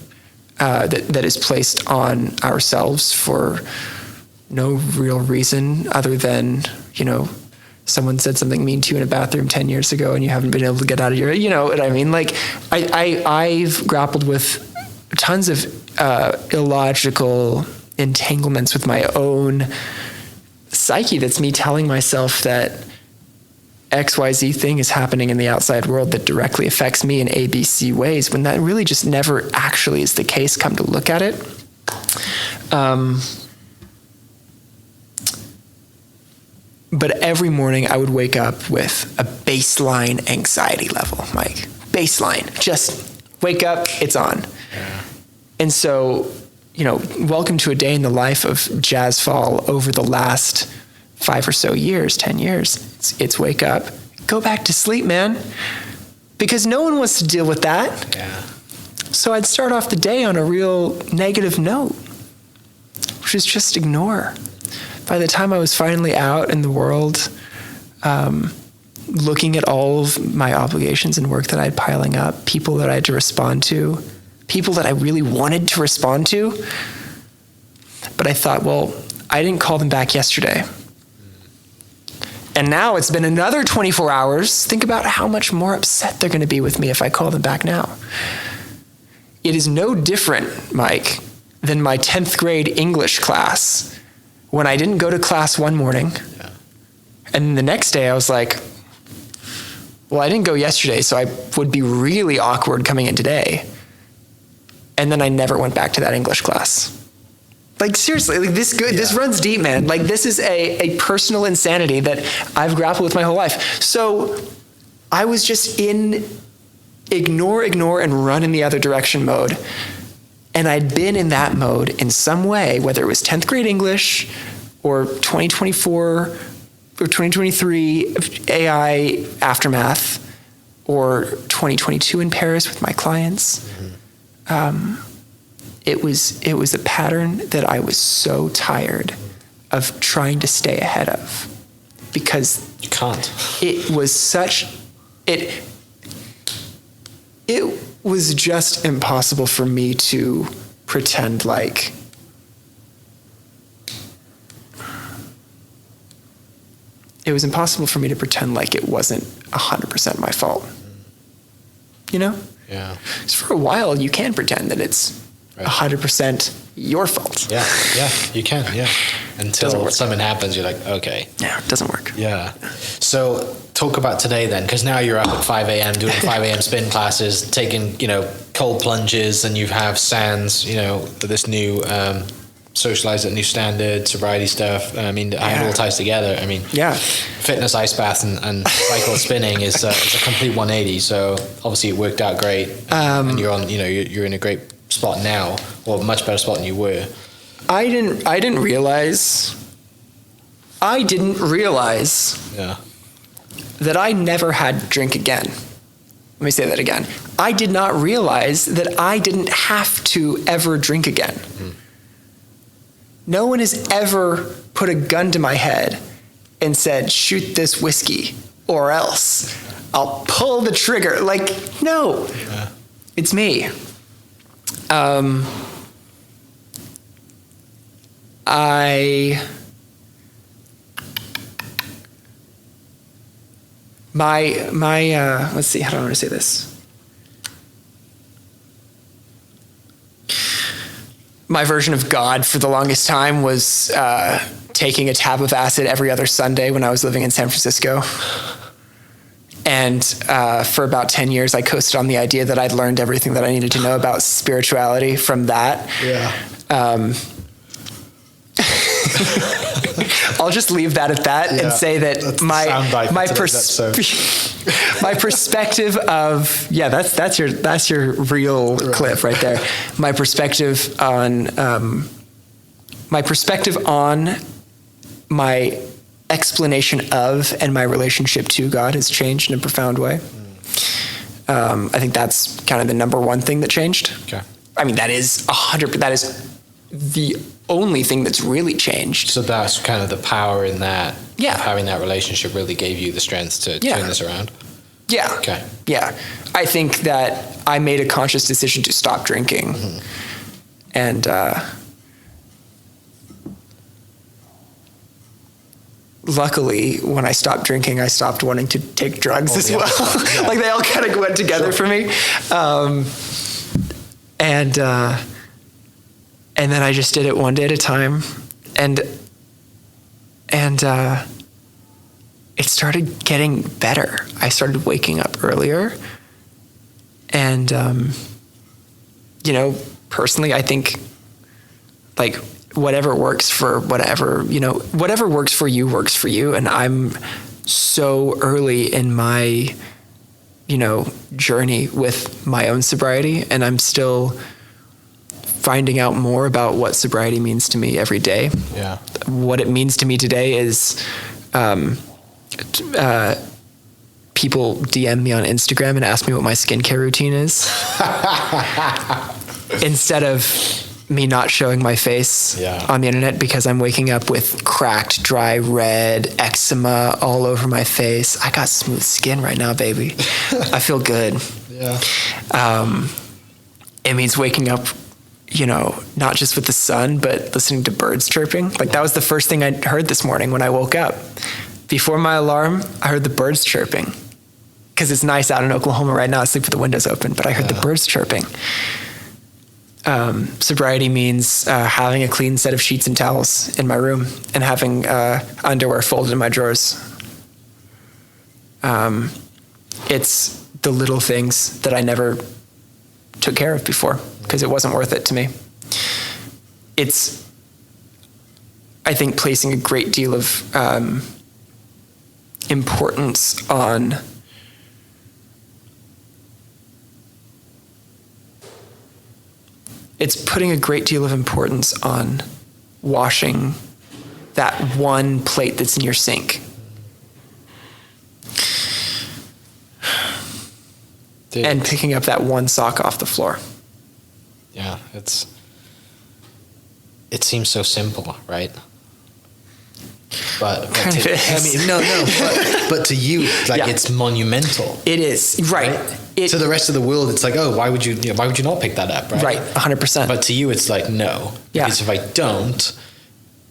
that is placed on ourselves for no real reason other than, someone said something mean to you in a bathroom 10 years ago and you haven't been able to get out of you know what I mean? Like I've grappled with tons of illogical entanglements with my own psyche. That's me telling myself that XYZ thing is happening in the outside world that directly affects me in ABC ways, when that really just never actually is the case, come to look at it. But every morning I would wake up with a baseline anxiety level, Mike. Baseline. Just wake up, it's on. Yeah. And so, welcome to a day in the life of Jazzfall over the last 5 or so years, 10 years. It's wake up, go back to sleep, man. Because no one wants to deal with that. Yeah. So I'd start off the day on a real negative note, which is just ignore. By the time I was finally out in the world, looking at all of my obligations and work that I had piling up, people that I had to respond to, people that I really wanted to respond to, but I thought, well, I didn't call them back yesterday. And now it's been another 24 hours. Think about how much more upset they're going to be with me if I call them back now. It is no different, Mike, than my 10th grade English class when I didn't go to class one morning. Yeah. And the next day I was like, well, I didn't go yesterday, so I would be really awkward coming in today. And then I never went back to that English class. Like, seriously, like this runs deep, man. Like, this is a personal insanity that I've grappled with my whole life. So I was just in ignore, and run in the other direction mode. And I'd been in that mode in some way, whether it was 10th grade English or 2024 or 2023 AI aftermath or 2022 in Paris with my clients. It was a pattern that I was so tired of trying to stay ahead of, because You can't. It was it was just impossible for me to pretend like it wasn't 100% my fault. You know? Yeah. 'Cause for a while, you can pretend that it's 100% your fault. Yeah, you can, yeah. Until something happens, you're like, okay. Yeah, it doesn't work. Yeah. So talk about today then, because now you're up at 5 a.m. doing 5 a.m. spin classes, taking, cold plunges, and you have SANS, this new socialize at new standard, sobriety stuff. I mean, how it all ties together. I mean, fitness, ice bath, and cycle spinning is a complete 180. So obviously it worked out great, and you're on. You're in a great spot now, or a much better spot than you were. I didn't realize. Yeah. That I never had to drink again. Let me say that again. I did not realize that I didn't have to ever drink again. Mm. No one has ever put a gun to my head and said, shoot this whiskey or else I'll pull the trigger. Like, no, it's me. Let's see, how do I want to say this? My version of God for the longest time was taking a tab of acid every other Sunday when I was living in San Francisco. And for about 10 years, I coasted on the idea that I'd learned everything that I needed to know about spirituality from that. Yeah. I'll just leave that at that and say that my perspective of that's your real clip right there. My perspective on my explanation of and my relationship to God has changed in a profound way. I think that's kind of the number one thing that changed. Okay. I mean, that is the only thing that's really changed. So that's kind of the power in that. Yeah. Having that relationship really gave you the strength to turn this around. Yeah. Okay. Yeah. I think that I made a conscious decision to stop drinking. Mm-hmm. And luckily, when I stopped drinking, I stopped wanting to take drugs as well. Yeah. Like they all kind of went together for me. And then I just did it one day at a time. And it started getting better. I started waking up earlier. And, personally, I think like whatever works for whatever works for you works for you. And I'm so early in my, journey with my own sobriety, and I'm still finding out more about what sobriety means to me every day. Yeah. What it means to me today is, people DM me on Instagram and ask me what my skincare routine is. Instead of me not showing my face on the internet because I'm waking up with cracked, dry, red eczema all over my face. I got smooth skin right now, baby. I feel good. Yeah. It means waking up, not just with the sun, but listening to birds chirping. Like that was the first thing I heard this morning when I woke up. Before my alarm, I heard the birds chirping. Because it's nice out in Oklahoma right now. I sleep with the windows open, but I heard the birds chirping. Sobriety means having a clean set of sheets and towels in my room and having underwear folded in my drawers. It's the little things that I never took care of before because it wasn't worth it to me. It's, I think, placing a great deal of importance on putting a great deal of importance on washing that one plate that's in your sink. Dude, and picking up that one sock off the floor. Yeah, it seems so simple, right? But Kind to, of is. I mean, but to you, like Yeah. it's monumental. It is, right. To the rest of the world, it's like, oh, why would you not pick that up, right? Right, 100%. But to you, it's like, no. Yeah. Because if I don't,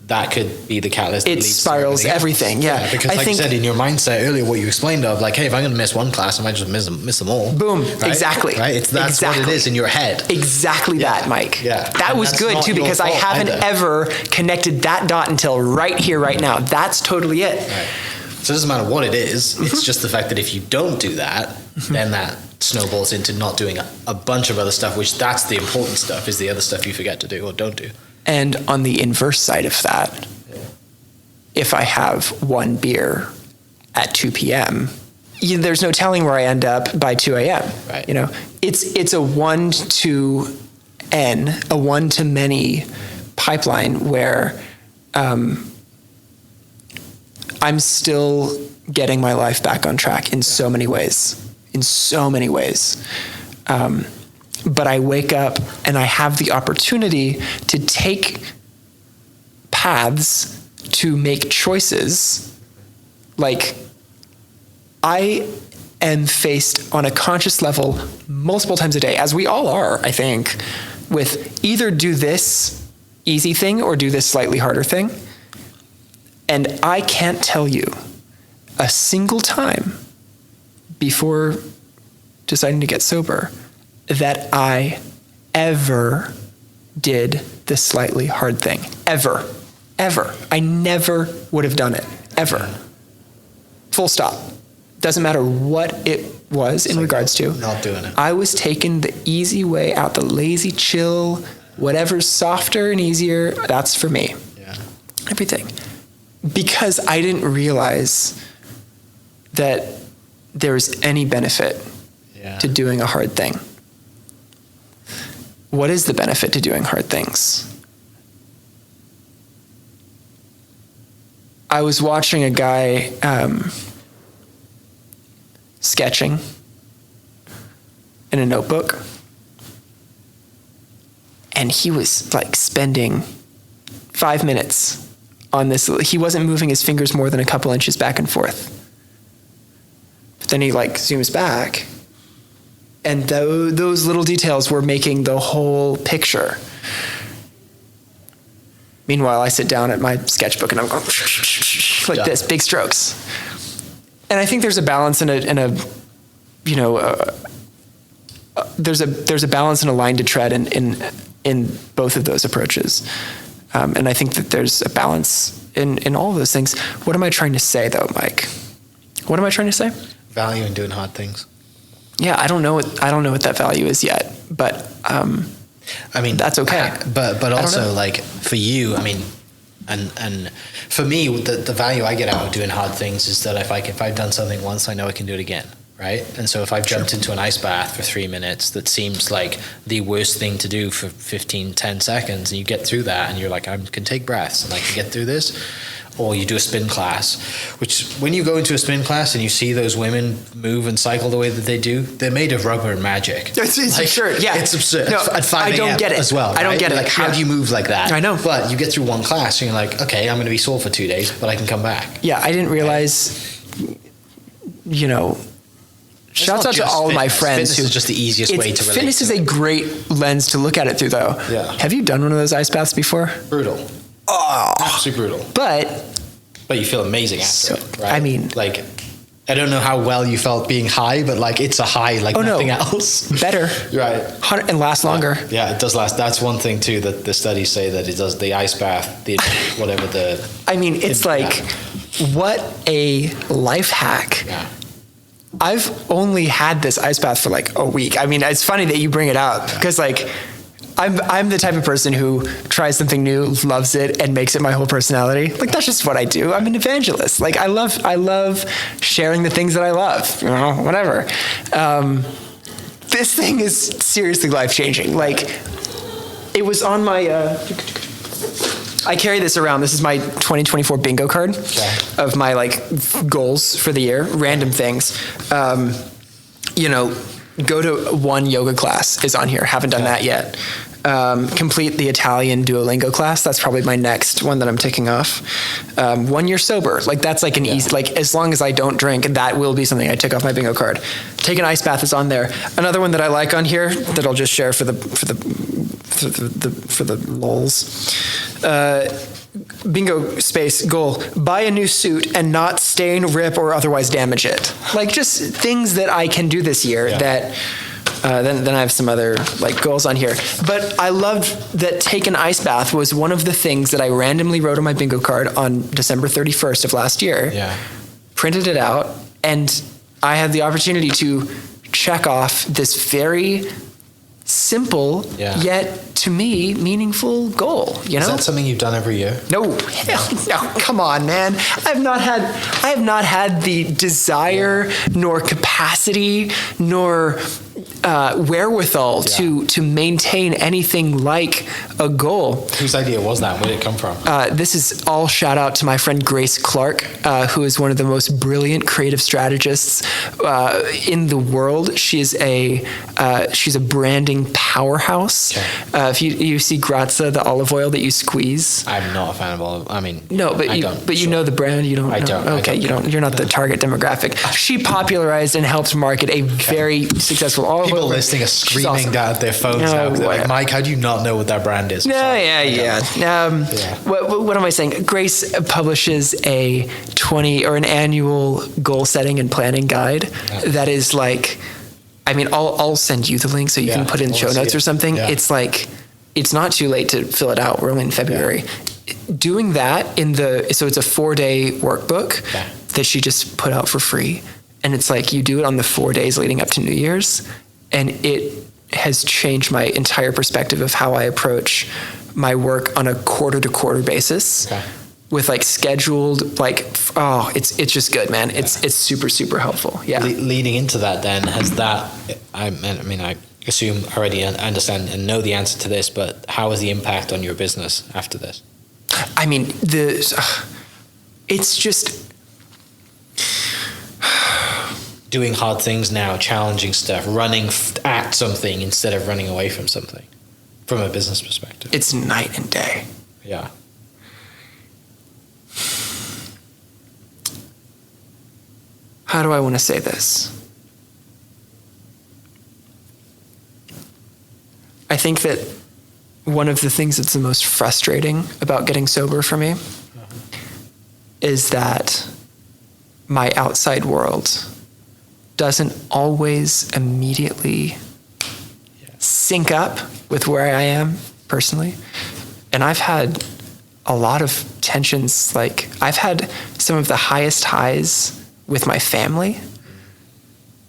that could be the catalyst. It that leads to spirals everything, else. yeah. Because I like think- you said in your mindset earlier, what you explained of like, hey, if I'm going to miss one class, I might just miss them all. Boom, Right? exactly. Right? That's what it Exactly. is in your head. Exactly Yeah. that, Mike. Yeah. That And was that's good not too, your because I fault haven't either. ever connected that dot until right here, right now. That's totally it. Right. So it doesn't matter what it is. Mm-hmm. It's just the fact that if you don't do that, then that snowballs into not doing a bunch of other stuff, which that's the important stuff, is the other stuff you forget to do or don't do. And on the inverse side of that, if I have one beer at 2 p.m., there's no telling where I end up by 2 a.m. Right. You know, it's a 1 to n, a one to many pipeline where I'm still getting my life back on track in so many ways. But I wake up and I have the opportunity to take paths to make choices. Like, I am faced on a conscious level multiple times a day, as we all are, I think, with either do this easy thing or do this slightly harder thing. And I can't tell you a single time before deciding to get sober that I ever did the slightly hard thing. Ever. I never would have done it. Ever. Full stop. Doesn't matter what it was in regards to. Not doing it. I was taking the easy way out, the lazy chill, whatever's softer and easier, that's for me. Yeah. Everything. Because I didn't realize that there was any benefit Yeah. to doing a hard thing. What is the benefit to doing hard things? I was watching a guy sketching in a notebook, and he was like spending 5 minutes on this. He wasn't moving his fingers more than a couple inches back and forth. But then he like zooms back, and those little details were making the whole picture. Meanwhile, I sit down at my sketchbook and I'm going like this, big strokes. And I think there's a balance in a you know, there's a balance and a line to tread in both of those approaches. And I think that there's a balance in all of those things. What am I trying to say though, Mike? What am I trying to say? Value in doing hard things. Yeah, I don't know what that value is yet, but I mean, that's okay. But I don't also know. like for you, I mean, and for me, the value I get out of doing hard things is that if I've done something once, I know I can do it again, right? And so if I've jumped into an ice bath for 3 minutes, that seems like the worst thing to do for 10 seconds, and you get through that, and you're like, I can take breaths, and I can get through this. Or you do a spin class, which when you go into a spin class and you see those women move and cycle the way that they do, they're made of rubber and magic. It's absurd, yeah. It's absurd. No, At 5 I don't a.m. get it. as well. I don't right? get it, Like, how yeah. do you move like that? I know. But you get through one class and you're like, okay, I'm going to be sore for 2 days, but I can come back. Yeah, I didn't realize, you know, shouts not out to just all of my fitness. friends Fitness who is just the easiest way to relate Fitness to is it. a great lens to look at it through, though. Yeah. Have you done one of those ice baths before? Brutal. Oh, Absolutely brutal. but you feel amazing after So, it, right? I mean- like, I don't know how well you felt being high, but like it's a high like Oh, no. nothing else. better. Right. And last longer. Yeah, it does last. That's one thing too that the studies say that it does. The ice bath, the whatever the. I mean, it's like, what a life hack. Yeah. I've only had this ice bath for like a week. I mean, it's funny that you bring it up because like I'm the type of person who tries something new, loves it, and makes it my whole personality. Like that's just what I do. I'm an evangelist. Like I love sharing the things that I love. You know, whatever. This thing is seriously life-changing. Like it was on my. I carry this around. This is my 2024 bingo card of my like goals for the year, random things. You know, go to one yoga class is on here. Haven't done that yet. complete the Italian Duolingo class. That's probably my next one that I'm ticking off. 1 year sober. Like that's like an easy, like as long as I don't drink, that will be something I tick off my bingo card. Take an ice bath is on there. Another one that I like on here that I'll just share for the lulz. Bingo space goal: buy a new suit and not stain, rip, or otherwise damage it. Like just things that I can do this year that. Then I have some other like goals on here. But I loved that take an ice bath was one of the things that I randomly wrote on my bingo card on December 31st of last year. Yeah. Printed it out, and I had the opportunity to check off this very simple yet to me meaningful goal. You know, is that something you've done every year? No, hell no. Come on, man. I have not had the desire nor capacity nor wherewithal to maintain anything like a goal. Whose idea was that? Where did it come from? This is all shout out to my friend Grace Clark, who is one of the most brilliant creative strategists in the world. She's a branding powerhouse. Okay. If you see Grazia, the olive oil that you squeeze. I'm not a fan of olive. I mean, no, but you know the brand. You don't. I don't. Okay, you don't. You're not the target demographic. She popularized and helped market a very successful olive oil. People listening are screaming down at their phones now. They're like, Mike, how do you not know what that brand is? Yeah. What am I saying? Grace publishes a an annual goal setting and planning guide that is like, I mean, I'll send you the link so you can put in show notes or something. Yeah. It's like, it's not too late to fill it out. We're only in February. Doing that so it's a 4-day workbook that she just put out for free. And it's like, you do it on the 4 days leading up to New Year's. And it has changed my entire perspective of how I approach my work on a quarter-to-quarter basis with like scheduled, like, it's just good, man. It's super, super helpful. Yeah. Leading into that then, has that, I mean, I assume already understand and know the answer to this, but how is the impact on your business after this? I mean, it's just... Doing hard things now, challenging stuff, running at something instead of running away from something, from a business perspective. It's night and day. Yeah. How do I want to say this? I think that one of the things that's the most frustrating about getting sober for me is that my outside world doesn't always immediately sync up with where I am personally. And I've had a lot of tensions. Like, I've had some of the highest highs with my family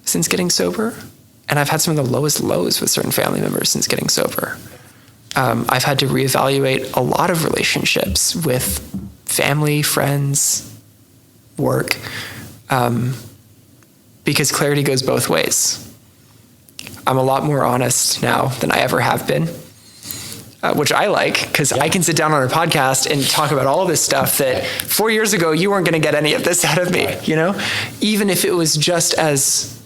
since getting sober. And I've had some of the lowest lows with certain family members since getting sober. I've had to reevaluate a lot of relationships with family, friends, work, because clarity goes both ways. I'm a lot more honest now than I ever have been, which I like, because I can sit down on a podcast and talk about all of this stuff that 4 years ago you weren't going to get any of this out of me, you know? Even if it was just as,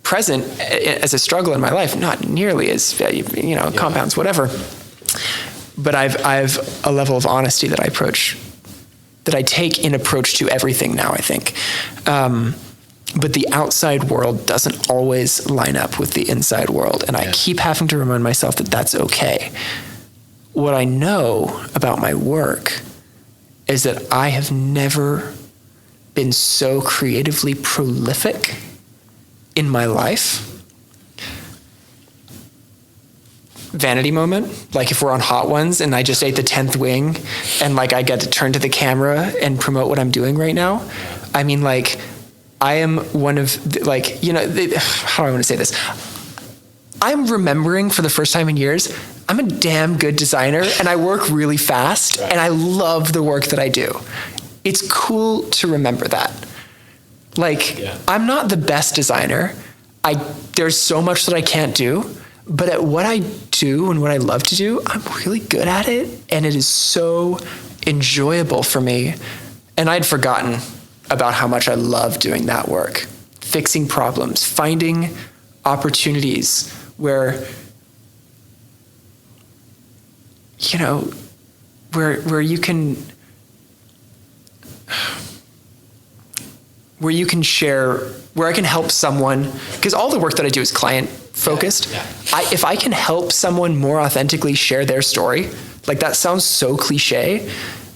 present as a struggle in my life, not nearly as, compounds, whatever. But I've a level of honesty that I take in approach to everything now, I think. But the outside world doesn't always line up with the inside world. And I keep having to remind myself that that's okay. What I know about my work is that I have never been so creatively prolific in my life. Vanity moment, like if we're on Hot Ones and I just ate the 10th wing and like I get to turn to the camera and promote what I'm doing right now. I mean, like, I am one of, how do I want to say this? I'm remembering for the first time in years, I'm a damn good designer and I work really fast and I love the work that I do. It's cool to remember that. I'm not the best designer. There's so much that I can't do, but at what I do and what I love to do, I'm really good at it. And it is so enjoyable for me. And I'd forgotten about how much I love doing that work, fixing problems, finding opportunities where you know, where you can share, where I can help someone, because all the work that I do is client focused. Yeah. If I can help someone more authentically share their story, like that sounds so cliche,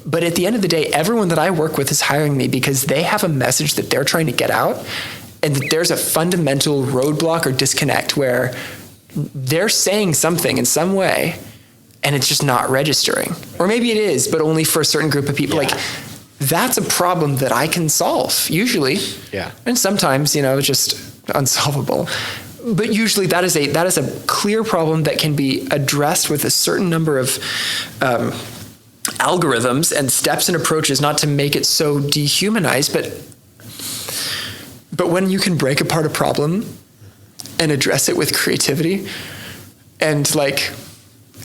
but at the end of the day, everyone that I work with is hiring me because they have a message that they're trying to get out, and that there's a fundamental roadblock or disconnect where they're saying something in some way and it's just not registering. Or maybe it is, but only for a certain group of people. Yeah. Like, that's a problem that I can solve, usually. Yeah. And sometimes, it's just unsolvable. But usually that is a clear problem that can be addressed with a certain number of algorithms and steps and approaches, not to make it so dehumanized, but when you can break apart a problem and address it with creativity and like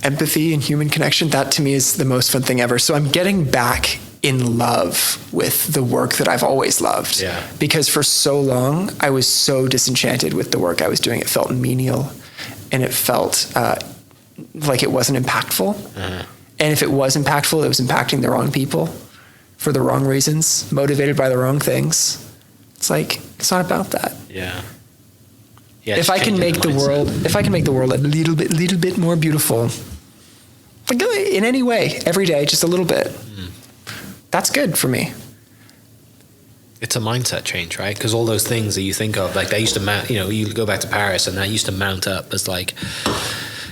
empathy and human connection, that to me is the most fun thing ever. So I'm getting back in love with the work that I've always loved. Yeah. Because for so long, I was so disenchanted with the work I was doing. It felt menial, and it felt like it wasn't impactful. Uh-huh. And if it was impactful, it was impacting the wrong people for the wrong reasons, motivated by the wrong things. It's like, it's not about that. Yeah. If I can make the world a little bit more beautiful, like in any way, every day, just a little bit, that's good for me. It's a mindset change, right? Because all those things that you think of, like they used to mount, you go back to Paris and that used to mount up as like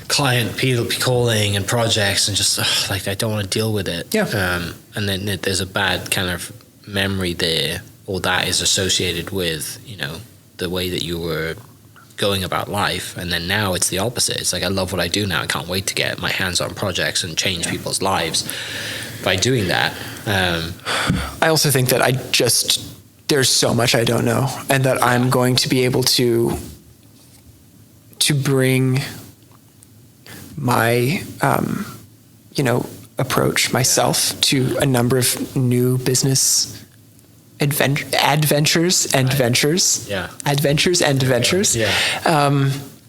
client people calling and projects and just like, I don't want to deal with it. Yeah. And then there's a bad kind of memory there, or that is associated with, the way that you were going about life. And then now it's the opposite. It's like, I love what I do now. I can't wait to get my hands on projects and change people's lives by doing that. I also think that there's so much I don't know, and that I'm going to be able to bring my, approach myself to a number of new business adventures and ventures. Yeah. Adventures and ventures. Yeah.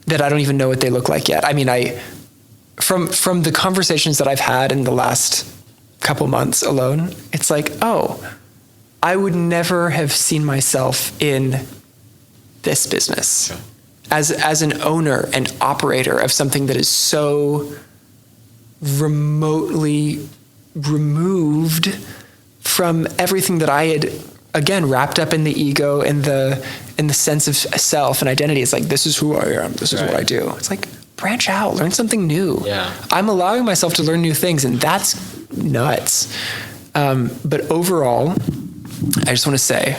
That I don't even know what they look like yet. I mean, from the conversations that I've had in the last couple months alone, it's like, I would never have seen myself in this business. Sure. As an owner and operator of something that is so remotely removed from everything that I had, again, wrapped up in the ego and the sense of self and identity. It's like, this is who I am. This is what I do. It's like, branch out, learn something new. Yeah. I'm allowing myself to learn new things, and that's nuts. But overall, I just want to say,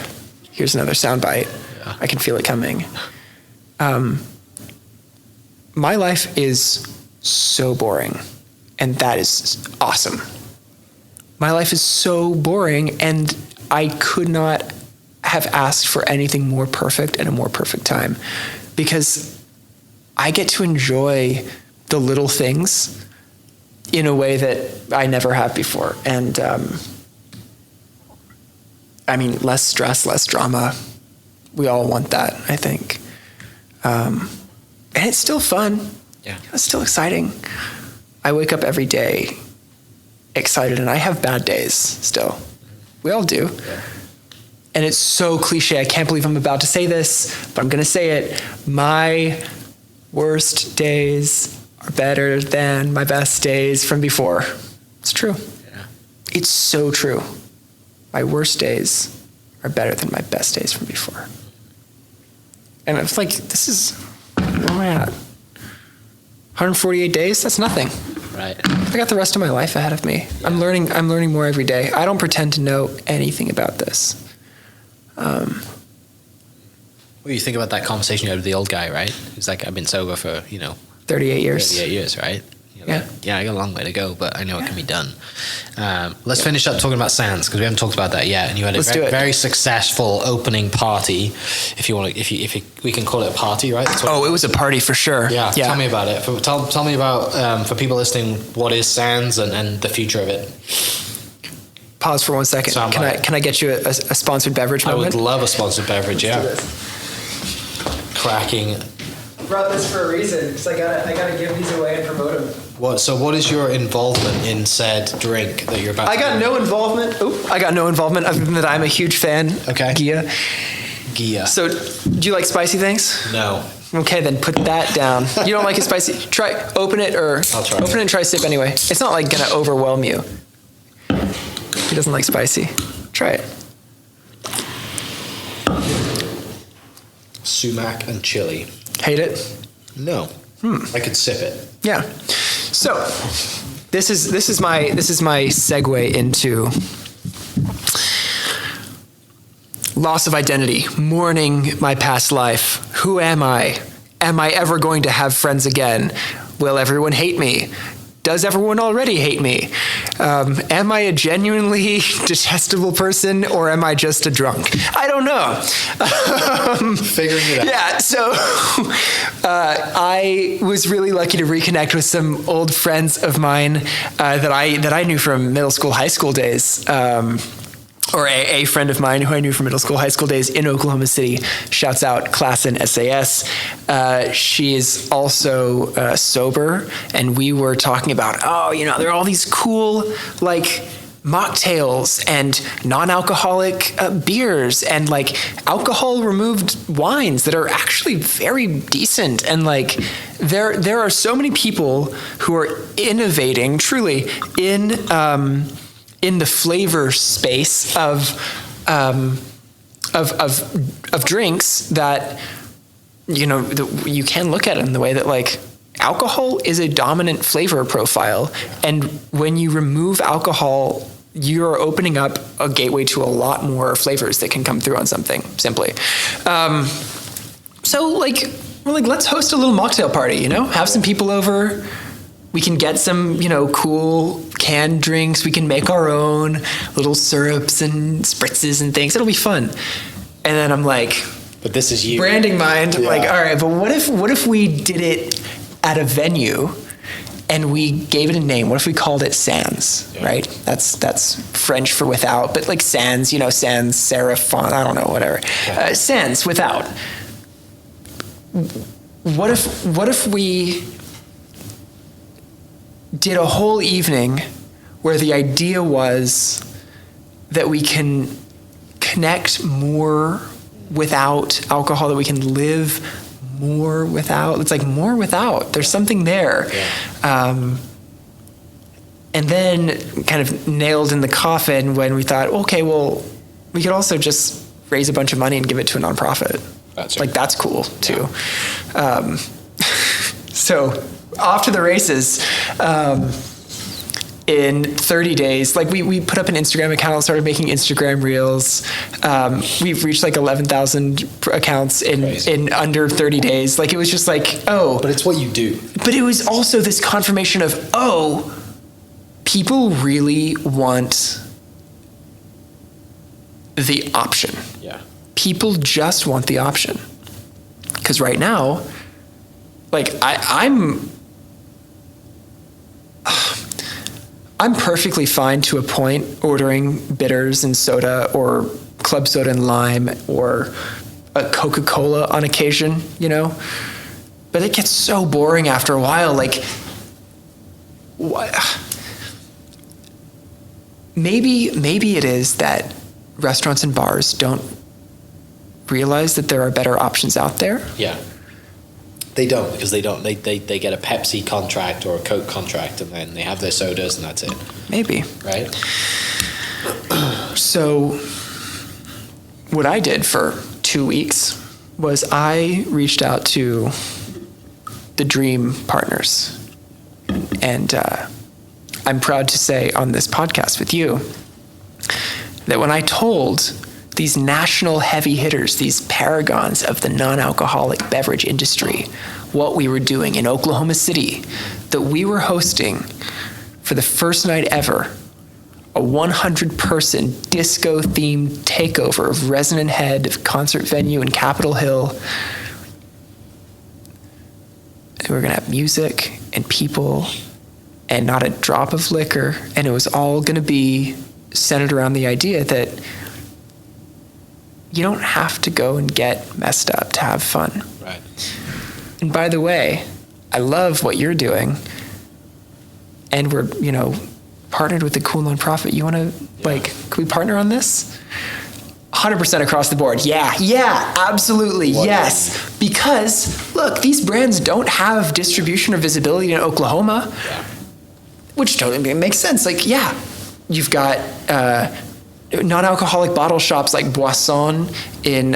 here's another soundbite. Yeah. I can feel it coming. My life is so boring, and that is awesome. My life is so boring, and I could not have asked for anything more perfect at a more perfect time, because I get to enjoy the little things in a way that I never have before. And less stress, less drama. We all want that, I think. And it's still fun. Yeah. It's still exciting. I wake up every day excited, and I have bad days still. We all do. Yeah. And it's so cliche. I can't believe I'm about to say this, but I'm going to say it. My worst days are better than my best days from before. It's true. Yeah. It's so true. My worst days are better than my best days from before. And it's like, where am I at? 148 days? That's nothing. Right. I got the rest of my life ahead of me. I'm learning more every day. I don't pretend to know anything about this. What do you think about that conversation you had with the old guy, right? He's like, I've been sober for, 38 years. 38 years, right? Yeah. Yeah, I got a long way to go, but I know it can be done. Let's finish up talking about Sands, because we haven't talked about that yet. And you had a very successful opening party. If you want to, we can call it a party, right? It was a party for sure. Yeah. Tell me about it. Tell me about, for people listening, what is Sands and the future of it. Pause for 1 second. Can I get you a sponsored beverage moment? I would love a sponsored beverage. Let's yeah. do this. Cracking. I brought this for a reason, because I gotta give these away and promote them. What is your involvement in said drink that you're about to I got no involvement. I got no involvement other than that I'm a huge fan. Okay. Gia. So, do you like spicy things? No. Okay, then put that down. You don't like it spicy? Open it I'll try open it and try a sip anyway. It's not like gonna overwhelm you. He doesn't like spicy. Try it. Sumac and chili. Hate it? No. I could sip it. Yeah. So, this is my segue into loss of identity, mourning my past life. Who am I? Am I ever going to have friends again? Will everyone hate me? Does everyone already hate me? Am I a genuinely detestable person, or am I just a drunk? I don't know. Figuring it out. Yeah, so I was really lucky to reconnect with some old friends of mine that I knew from middle school, high school days. Or a friend of mine who I knew from middle school, high school days in Oklahoma City. Shouts out class in SAS. She is also sober, and we were talking about, there are all these cool, like, mocktails and non-alcoholic beers and, like, alcohol-removed wines that are actually very decent. And, like, there are so many people who are innovating, truly, in the flavor space of drinks that, you can look at it in the way that, like, alcohol is a dominant flavor profile. And when you remove alcohol, you're opening up a gateway to a lot more flavors that can come through on something, simply. So, like, we're like, let's host a little mocktail party, have some people over. We can get some, cool canned drinks. We can make our own little syrups and spritzes and things. It'll be fun. And then I'm like, but this is you. Branding mind. Yeah. Like, all right, but what if we did it at a venue and we gave it a name? What if we called it Sans, right? That's French for without, but like Sans, sans serif font, I don't know, whatever. Yeah. Sans, without. What if we did a whole evening where the idea was that we can connect more without alcohol, that we can live more without. It's like more without. There's something there. Yeah. And then kind of nailed in the coffin when we thought, okay, well, we could also just raise a bunch of money and give it to a nonprofit. That's right. Like, that's cool too. Yeah. So off to the races. In 30 days, like we put up an Instagram account, started making Instagram reels. We've reached like 11,000 accounts in under 30 days. Like, it was just like, but it's what you do. But it was also this confirmation of, people really want the option. Yeah. People just want the option. Because right now, like, I'm perfectly fine to a point ordering bitters and soda, or club soda and lime, or a Coca-Cola on occasion, But it gets so boring after a while. Like, what? Maybe it is that restaurants and bars don't realize that there are better options out there. Yeah. They don't, because they get a Pepsi contract or a Coke contract, and then they have their sodas, and that's it. Maybe. Right? So what I did for 2 weeks was I reached out to the Dream Partners. And I'm proud to say on this podcast with you that when I told these national heavy hitters, these paragons of the non-alcoholic beverage industry, what we were doing in Oklahoma City, that we were hosting for the first night ever, a 100-person disco-themed takeover of Resonant Head concert venue in Capitol Hill. And we were gonna have music and people and not a drop of liquor, and it was all gonna be centered around the idea that you don't have to go and get messed up to have fun. Right. And by the way, I love what you're doing, and we're, partnered with a cool nonprofit. You want to, can we partner on this? 100% across the board. Yeah, absolutely. Yes. Because look, these brands don't have distribution or visibility in Oklahoma, which totally makes sense. You've got non-alcoholic bottle shops like Boisson in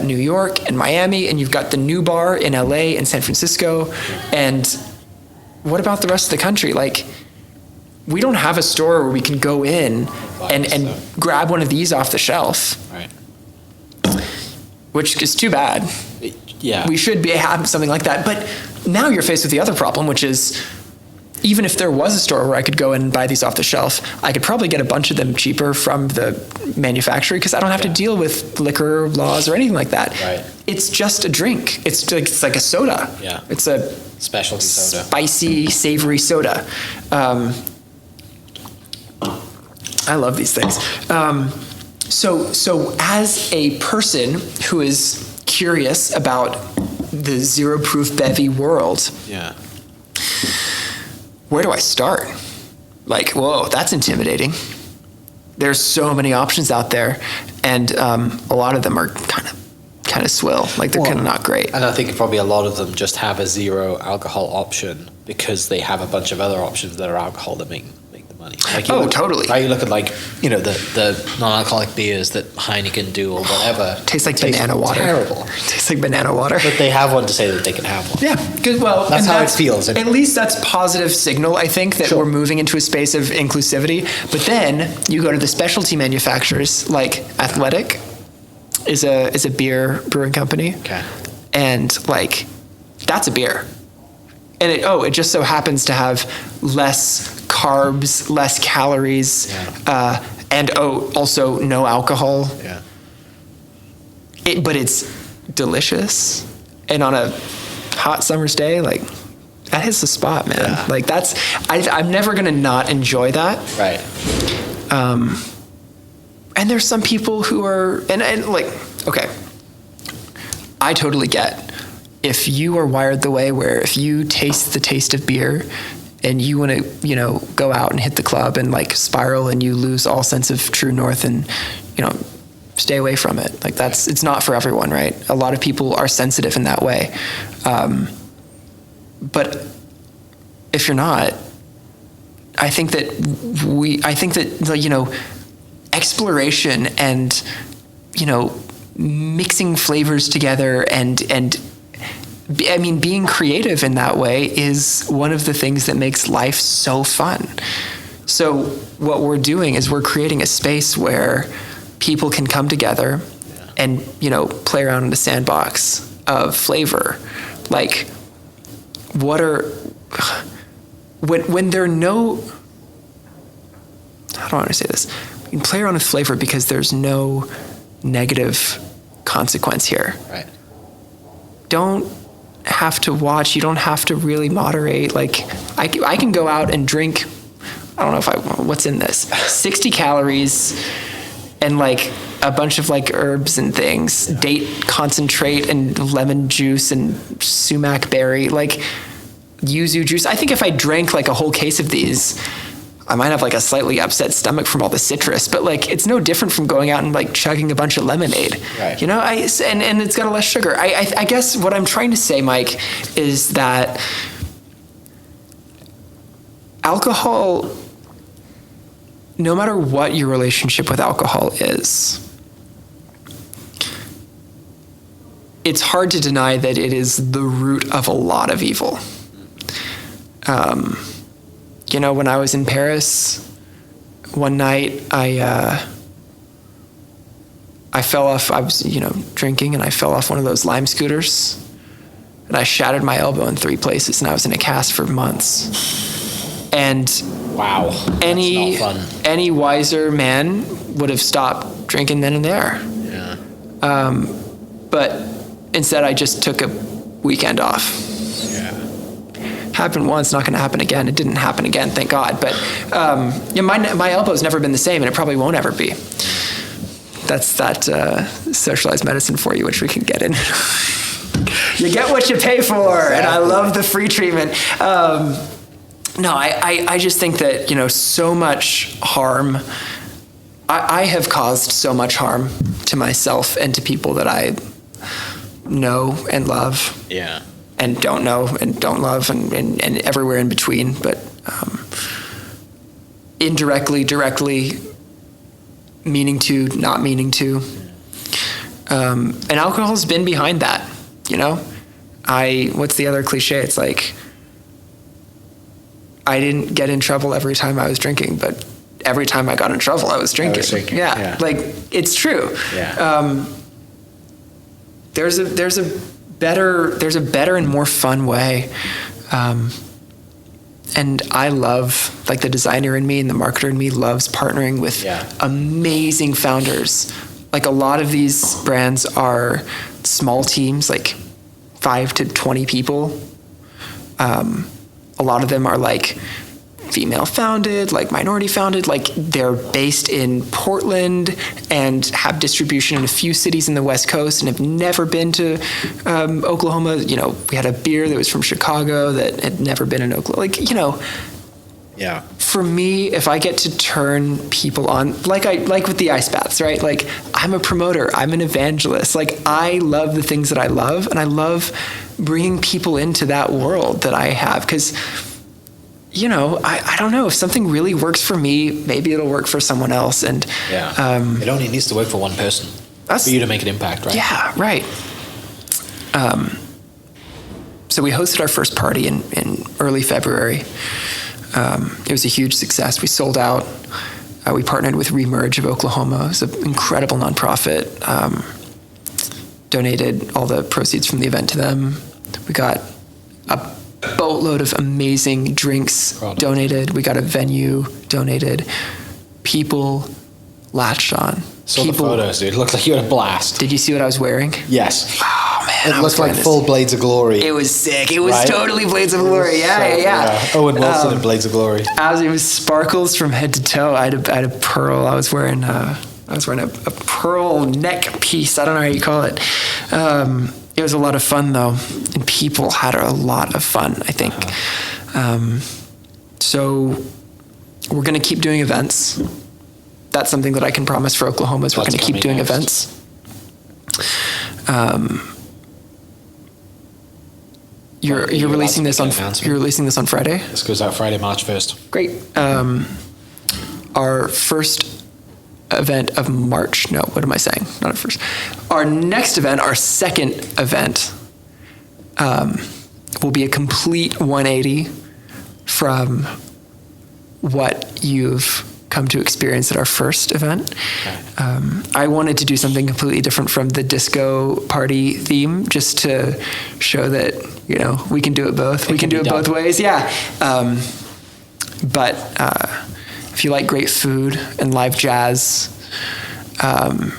New York and Miami, and you've got the New Bar in LA and San Francisco. And what about the rest of the country? We don't have a store where we can go in and grab one of these off the shelf. Right. Which is too bad. Yeah. We should have something like that. But now you're faced with the other problem, which is, even if there was a store where I could go in and buy these off the shelf, I could probably get a bunch of them cheaper from the manufacturer because I don't have to deal with liquor laws or anything like that. Right. It's just a drink. It's like a soda. Yeah. It's a specialty soda. Spicy, savory soda. I love these things. So as a person who is curious about the zero proof bevy world, where do I start? Whoa, that's intimidating. There's so many options out there, and a lot of them are kind of swill. They're kind of not great. And I think probably a lot of them just have a zero alcohol option because they have a bunch of other options that are alcohol that make the money. Totally. Right, you look at the non-alcoholic beers that Heineken do or whatever. Tastes like banana water. Terrible. Tastes like banana water. But they have one to say that they can have one. Yeah, good. Well, that's how it feels. At least that's positive signal. I think that we're moving into a space of inclusivity. But then you go to the specialty manufacturers like Athletic is a beer brewing company. Okay. And that's a beer. And it just so happens to have less carbs, less calories, and also no alcohol. Yeah. But it's delicious, and on a hot summer's day, that hits the spot, man. Yeah. I'm never gonna not enjoy that. Right. And there's some people who are, okay, I totally get. If you are wired the way where if you taste the taste of beer and you want to, go out and hit the club and spiral and you lose all sense of true north and, stay away from it. It's not for everyone, right? A lot of people are sensitive in that way. But if you're not, I think that exploration and, mixing flavors together and being creative in that way is one of the things that makes life so fun. So what we're doing is we're creating a space where people can come together and, play around in the sandbox of flavor. When there are no, how do I want to say this? You can play around with flavor because there's no negative consequence here. Right. Don't have to watch. You don't have to really moderate. I can go out and drink, I don't know what's in this, 60 calories and a bunch of herbs and things, date concentrate and lemon juice and sumac berry, yuzu juice. I think if I drank a whole case of these, I might have a slightly upset stomach from all the citrus, but it's no different from going out and chugging a bunch of lemonade. Right. And it's got less sugar. I guess what I'm trying to say, Mike, is that alcohol, no matter what your relationship with alcohol is, it's hard to deny that it is the root of a lot of evil. When I was in Paris, one night I fell off. I was, drinking, and I fell off one of those Lime scooters, and I shattered my elbow in 3 places, and I was in a cast for months. And wow, any that's not fun. Any wiser man would have stopped drinking then and there. Yeah. But instead, I just took a weekend off. Happened once, not going to happen again. It didn't happen again, thank God. But my elbow's never been the same, and it probably won't ever be. That's that socialized medicine for you, which we can get in. You get what you pay for, exactly. And I love the free treatment. No, I just think that, so much harm. I have caused so much harm to myself and to people that I know and love. Yeah. And don't know and don't love and everywhere in between. But indirectly, directly, meaning to, not meaning to. And alcohol's been behind that, what's the other cliche? It's like, I didn't get in trouble every time I was drinking, but every time I got in trouble, I was drinking. Yeah. Like, it's true. Yeah. There's a better and more fun way. And I love, like, the designer in me and the marketer in me loves partnering with amazing founders. Like, a lot of these brands are small teams, like 5 to 20 people. A lot of them are like female founded, like minority founded, like they're based in Portland and have distribution in a few cities in the West Coast and have never been to Oklahoma. We had a beer that was from Chicago that had never been in Oklahoma. Yeah. For me, if I get to turn people on, like with the ice baths, right? Like, I'm a promoter, I'm an evangelist. Like, I love the things that I love, and I love bringing people into that world that I have. Because, I don't know, if something really works for me, maybe it'll work for someone else. And it only needs to work for one person for you to make an impact, right? Yeah, right. So we hosted our first party in early February. It was a huge success. We sold out. We partnered with Remerge of Oklahoma. It's an incredible nonprofit. Donated all the proceeds from the event to them. We got a boatload of amazing drinks donated. We got a venue donated. People latched on. Saw the photos, dude. It looked like you had a blast. Did you see what I was wearing? Yes. Oh, man. It looked like full Blades of Glory. It was sick. It was totally Blades of Glory. Yeah. Owen Wilson and Blades of Glory. It was sparkles from head to toe. I had a pearl. I was wearing a pearl neck piece. I don't know how you call it. It was a lot of fun, though, and people had a lot of fun, I think. So we're going to keep doing events. That's something that I can promise for Oklahoma is we're going to keep doing events. You're releasing this on Friday? This goes out Friday, March 1st. Great. Our first event of March. No, what am I saying? Not our first. Our next event, our second event, will be a complete 180 from what you've come to experience at our first event. Okay. I wanted to do something completely different from the disco party theme, just to show that, we can do it both. We can do it both ways. Yeah. But if you like great food and live jazz, I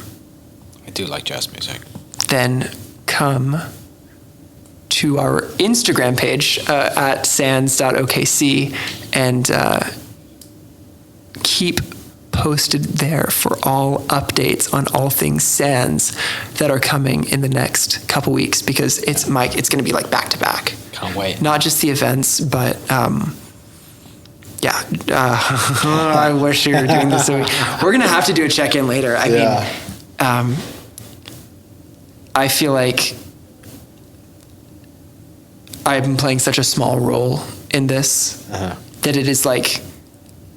do like jazz music. Then come to our Instagram page at sans.okc and keep posted there for all updates on all things Sans that are coming in the next couple weeks, because it's going to be like back to back. Can't wait. Not just the events, but I wish we were doing this. We're going to have to do a check-in later. I mean, I feel like I've been playing such a small role in this that it is like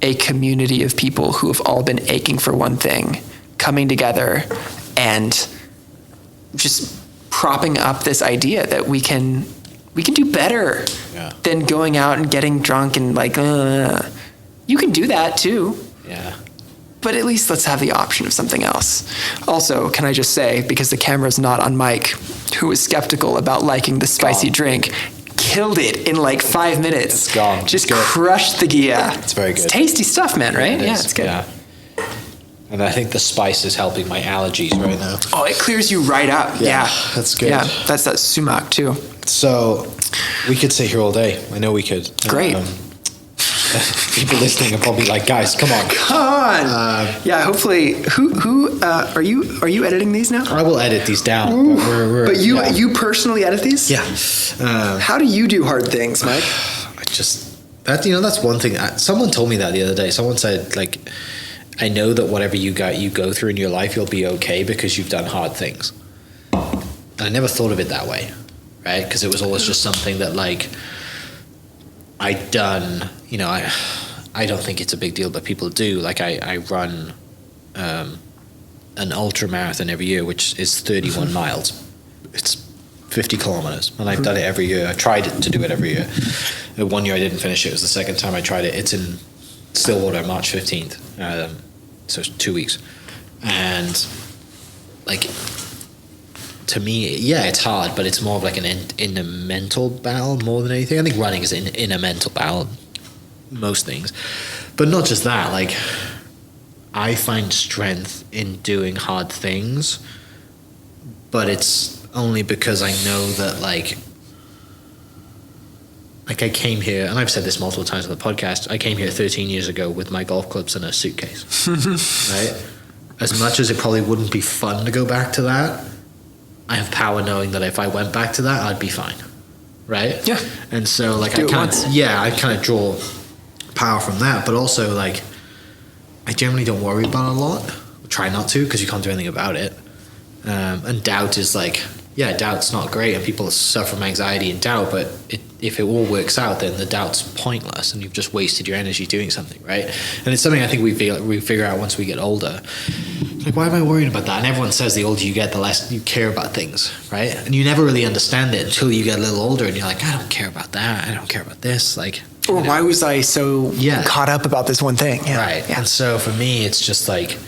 a community of people who have all been aching for one thing, coming together and just propping up this idea that we can do better than going out and getting drunk and like, you can do that too. Yeah. But at least let's have the option of something else. Also, can I just say, because the camera's not on Mike, who was skeptical about liking the spicy drink, killed it in like 5 minutes. It's gone. Just crushed the Gia. It's very good. It's tasty stuff, man, right? Yeah, it's good. Yeah. And I think the spice is helping my allergies right now. Oh, it clears you right up. Yeah. That's good. Yeah, that's that sumac too. So we could sit here all day. I know we could. Great. People listening are probably like, guys, come on. Come on. Yeah, hopefully. Who are you editing these now? I will edit these down. But you personally edit these? Yeah. How do you do hard things, Mike? That's one thing. Someone told me that the other day. Someone said, like, I know that whatever you go through in your life, you'll be okay because you've done hard things. And I never thought of it that way, right? Because it was always just something that, like, I'd done. I don't think it's a big deal, but people do. Like, I run an ultra marathon every year, which is 31 miles. It's 50 kilometers, and I've done it every year. I tried to do it every year. 1 year I didn't finish it. It was the second time I tried it. It's in Stillwater, March 15th. So it's 2 weeks. And, like, to me, yeah, it's hard, but it's more of like an inner mental battle more than anything. I think running is an inner mental battle, most things. But not just that, like, I find strength in doing hard things, but it's only because I know that, like I came here, and I've said this multiple times on the podcast, I came here 13 years ago with my golf clubs in a suitcase, right? As much as it probably wouldn't be fun to go back to that, I have power knowing that if I went back to that, I'd be fine, right? Yeah. And so, like, Do I it once. kind of draw power from that, but also, like, I generally don't worry about it a lot. Try not to, because you can't do anything about it. And doubt is like, yeah, doubt's not great, and people suffer from anxiety and doubt, but if it all works out, then the doubt's pointless, and you've just wasted your energy doing something, right? And it's something I think we figure out once we get older. Like, why am I worried about that? And everyone says the older you get, the less you care about things, right? And you never really understand it until you get a little older, and you're like, I don't care about that. I don't care about this. Like, Or why was I so caught up about this one thing? Yeah. Right. Yeah. And so for me, it's just like,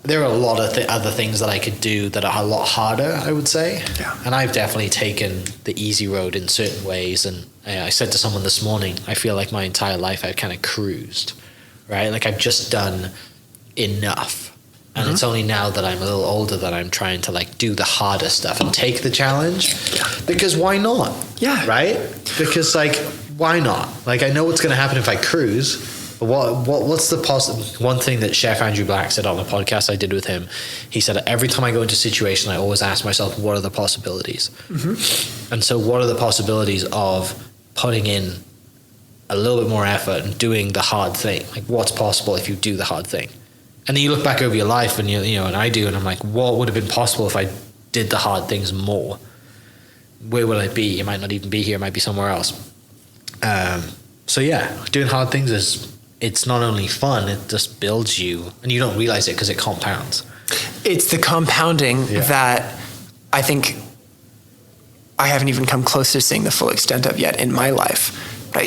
there are a lot of other things that I could do that are a lot harder, I would say. Yeah. And I've definitely taken the easy road in certain ways. And I said to someone this morning, I feel like my entire life I've kind of cruised, right? Like, I've just done enough. And it's only now that I'm a little older that I'm trying to, like, do the harder stuff and take the challenge. Because why not? Yeah. Right? Because, like, why not? Like, I know what's going to happen if I cruise. But what's the one thing that Chef Andrew Black said on the podcast I did with him? He said, every time I go into a situation, I always ask myself, what are the possibilities? Mm-hmm. And so what are the possibilities of putting in a little bit more effort and doing the hard thing? Like, what's possible if you do the hard thing? And then you look back over your life, and and I do, and I'm like, what would have been possible if I did the hard things more? Where would I be? It might not even be here. It might be somewhere else. So yeah, doing hard things it's not only fun, it just builds you, and you don't realize it because it compounds. It's the compounding that I think I haven't even come close to seeing the full extent of yet in my life. But,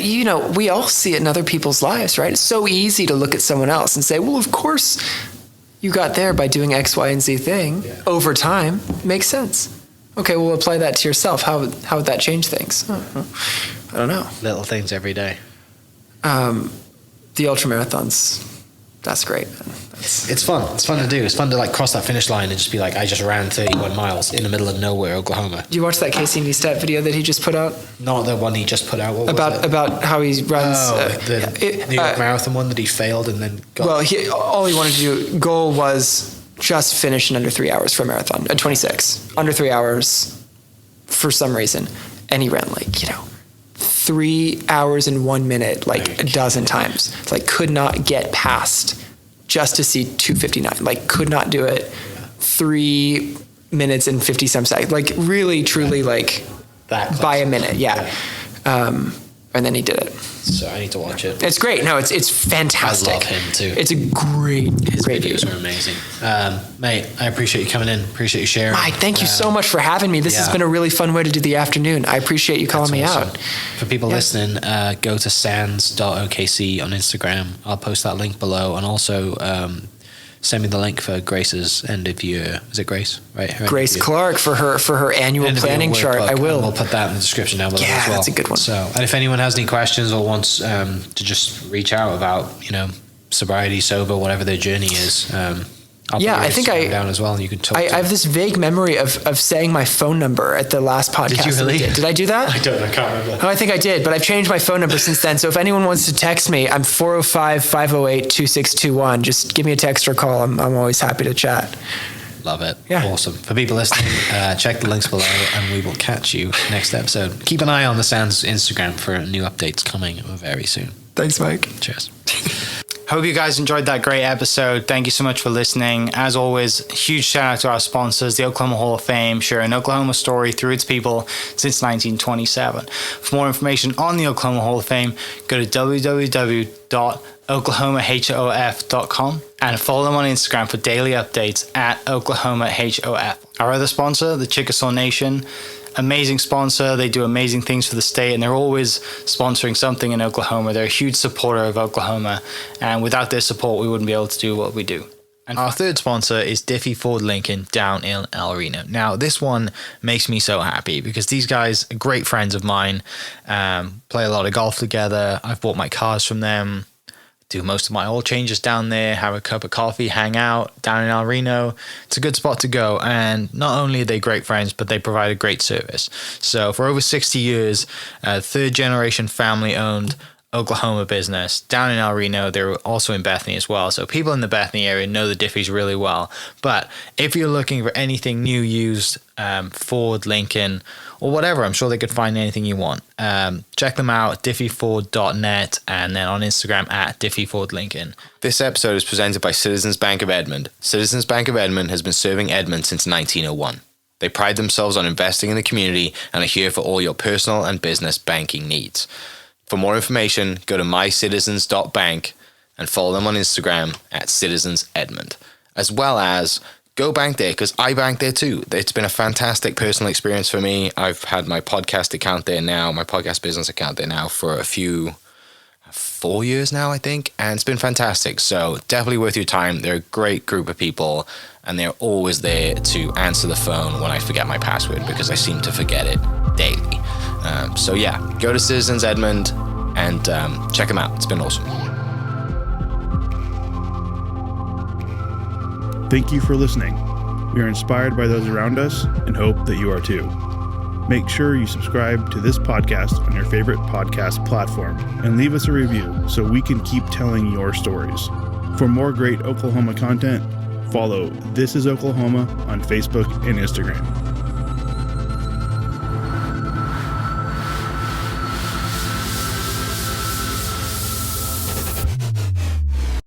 we all see it in other people's lives, right? It's so easy to look at someone else and say, well, of course you got there by doing X, Y, and Z thing over time. Makes sense. Okay, well, apply that to yourself. How would that change things? I don't know. Little things every day. The ultramarathons, that's great. It's fun. It's fun to do. It's fun to, like, cross that finish line and just be like, I just ran 31 miles in the middle of nowhere, Oklahoma. Did you watch that Casey Neistat video that he just put out? Not the one he just put out. What was it? About how he runs the New York Marathon one that he failed and then got. Well, all he wanted to do, goal was just finish in under 3 hours for a marathon at 26, under 3 hours for some reason, and he ran 3 hours and 1 minute, a dozen times. Like, could not get past just to see 2:59. Like, could not do it. 3 minutes and 50 some seconds. Like, really, truly, that by a minute. Yeah. And then he did it. So I need to watch it. It's great. No, it's fantastic. I love him too. It's a great videos are amazing. Mate, I appreciate you coming in. Appreciate you sharing. Mike, thank you so much for having me. This has been a really fun way to do the afternoon. I appreciate you calling me out. For people listening, go to sans.okc on Instagram. I'll post that link below, and also send me the link for Grace's end of year. Is it Grace? Right. Grace Clark for her annual planning chart. I will. We'll put that in the description down below as well. That's a good one. So, and if anyone has any questions or wants to just reach out about sobriety, sober, whatever their journey is. I think I down as well, and you can talk. I have this vague memory of saying my phone number at the last podcast. Did you really? Did I do that? I can't remember. Oh, I think I did, but I've changed my phone number since then. So if anyone wants to text me, I'm 405-508-2621. Just give me a text or call. I'm always happy to chat. Love it. Yeah. Awesome. For people listening, check the links below and we will catch you next episode. Keep an eye on the Sands Instagram for new updates coming very soon. Thanks, Mike. Cheers. Hope you guys enjoyed that great episode. Thank you so much for listening. As always, huge shout out to our sponsors, the Oklahoma Hall of Fame, sharing Oklahoma story through its people since 1927. For more information on the Oklahoma Hall of Fame, go to www.oklahomahof.com and follow them on Instagram for daily updates at oklahomahof. Our other sponsor, the Chickasaw Nation, amazing sponsor. They do amazing things for the state, and they're always sponsoring something in Oklahoma. They're a huge supporter of Oklahoma, and without their support, we wouldn't be able to do what we do. And our third sponsor is Diffie Ford Lincoln down in El Reno. Now, this one makes me so happy because these guys are great friends of mine, play a lot of golf together. I've bought my cars from them, do most of my oil changes down there, have a cup of coffee, hang out down in El Reno. It's a good spot to go. And not only are they great friends, but they provide a great service. So for over 60 years, third generation family owned Oklahoma business down in El Reno. They're also in Bethany as well. So people in the Bethany area know the Diffies really well. But if you're looking for anything new, used, Ford, Lincoln, or whatever, I'm sure they could find anything you want. Check them out, diffieford.net, and then on Instagram at diffiefordlincoln. This episode is presented by Citizens Bank of Edmond. Citizens Bank of Edmond has been serving Edmond since 1901. They pride themselves on investing in the community and are here for all your personal and business banking needs. For more information, go to mycitizens.bank and follow them on Instagram at citizensedmond, as well as go bank there, because I bank there too. It's been a fantastic personal experience for me. I've had my podcast account there now, my podcast business account there now for 4 years now, I think, and it's been fantastic. So definitely worth your time. They're a great group of people, and they're always there to answer the phone when I forget my password, because I seem to forget it daily. So yeah, go to Citizens Edmond and check them out. It's been awesome. Thank you for listening. We are inspired by those around us and hope that you are too. Make sure you subscribe to this podcast on your favorite podcast platform and leave us a review so we can keep telling your stories. For more great Oklahoma content, follow This Is Oklahoma on Facebook and Instagram.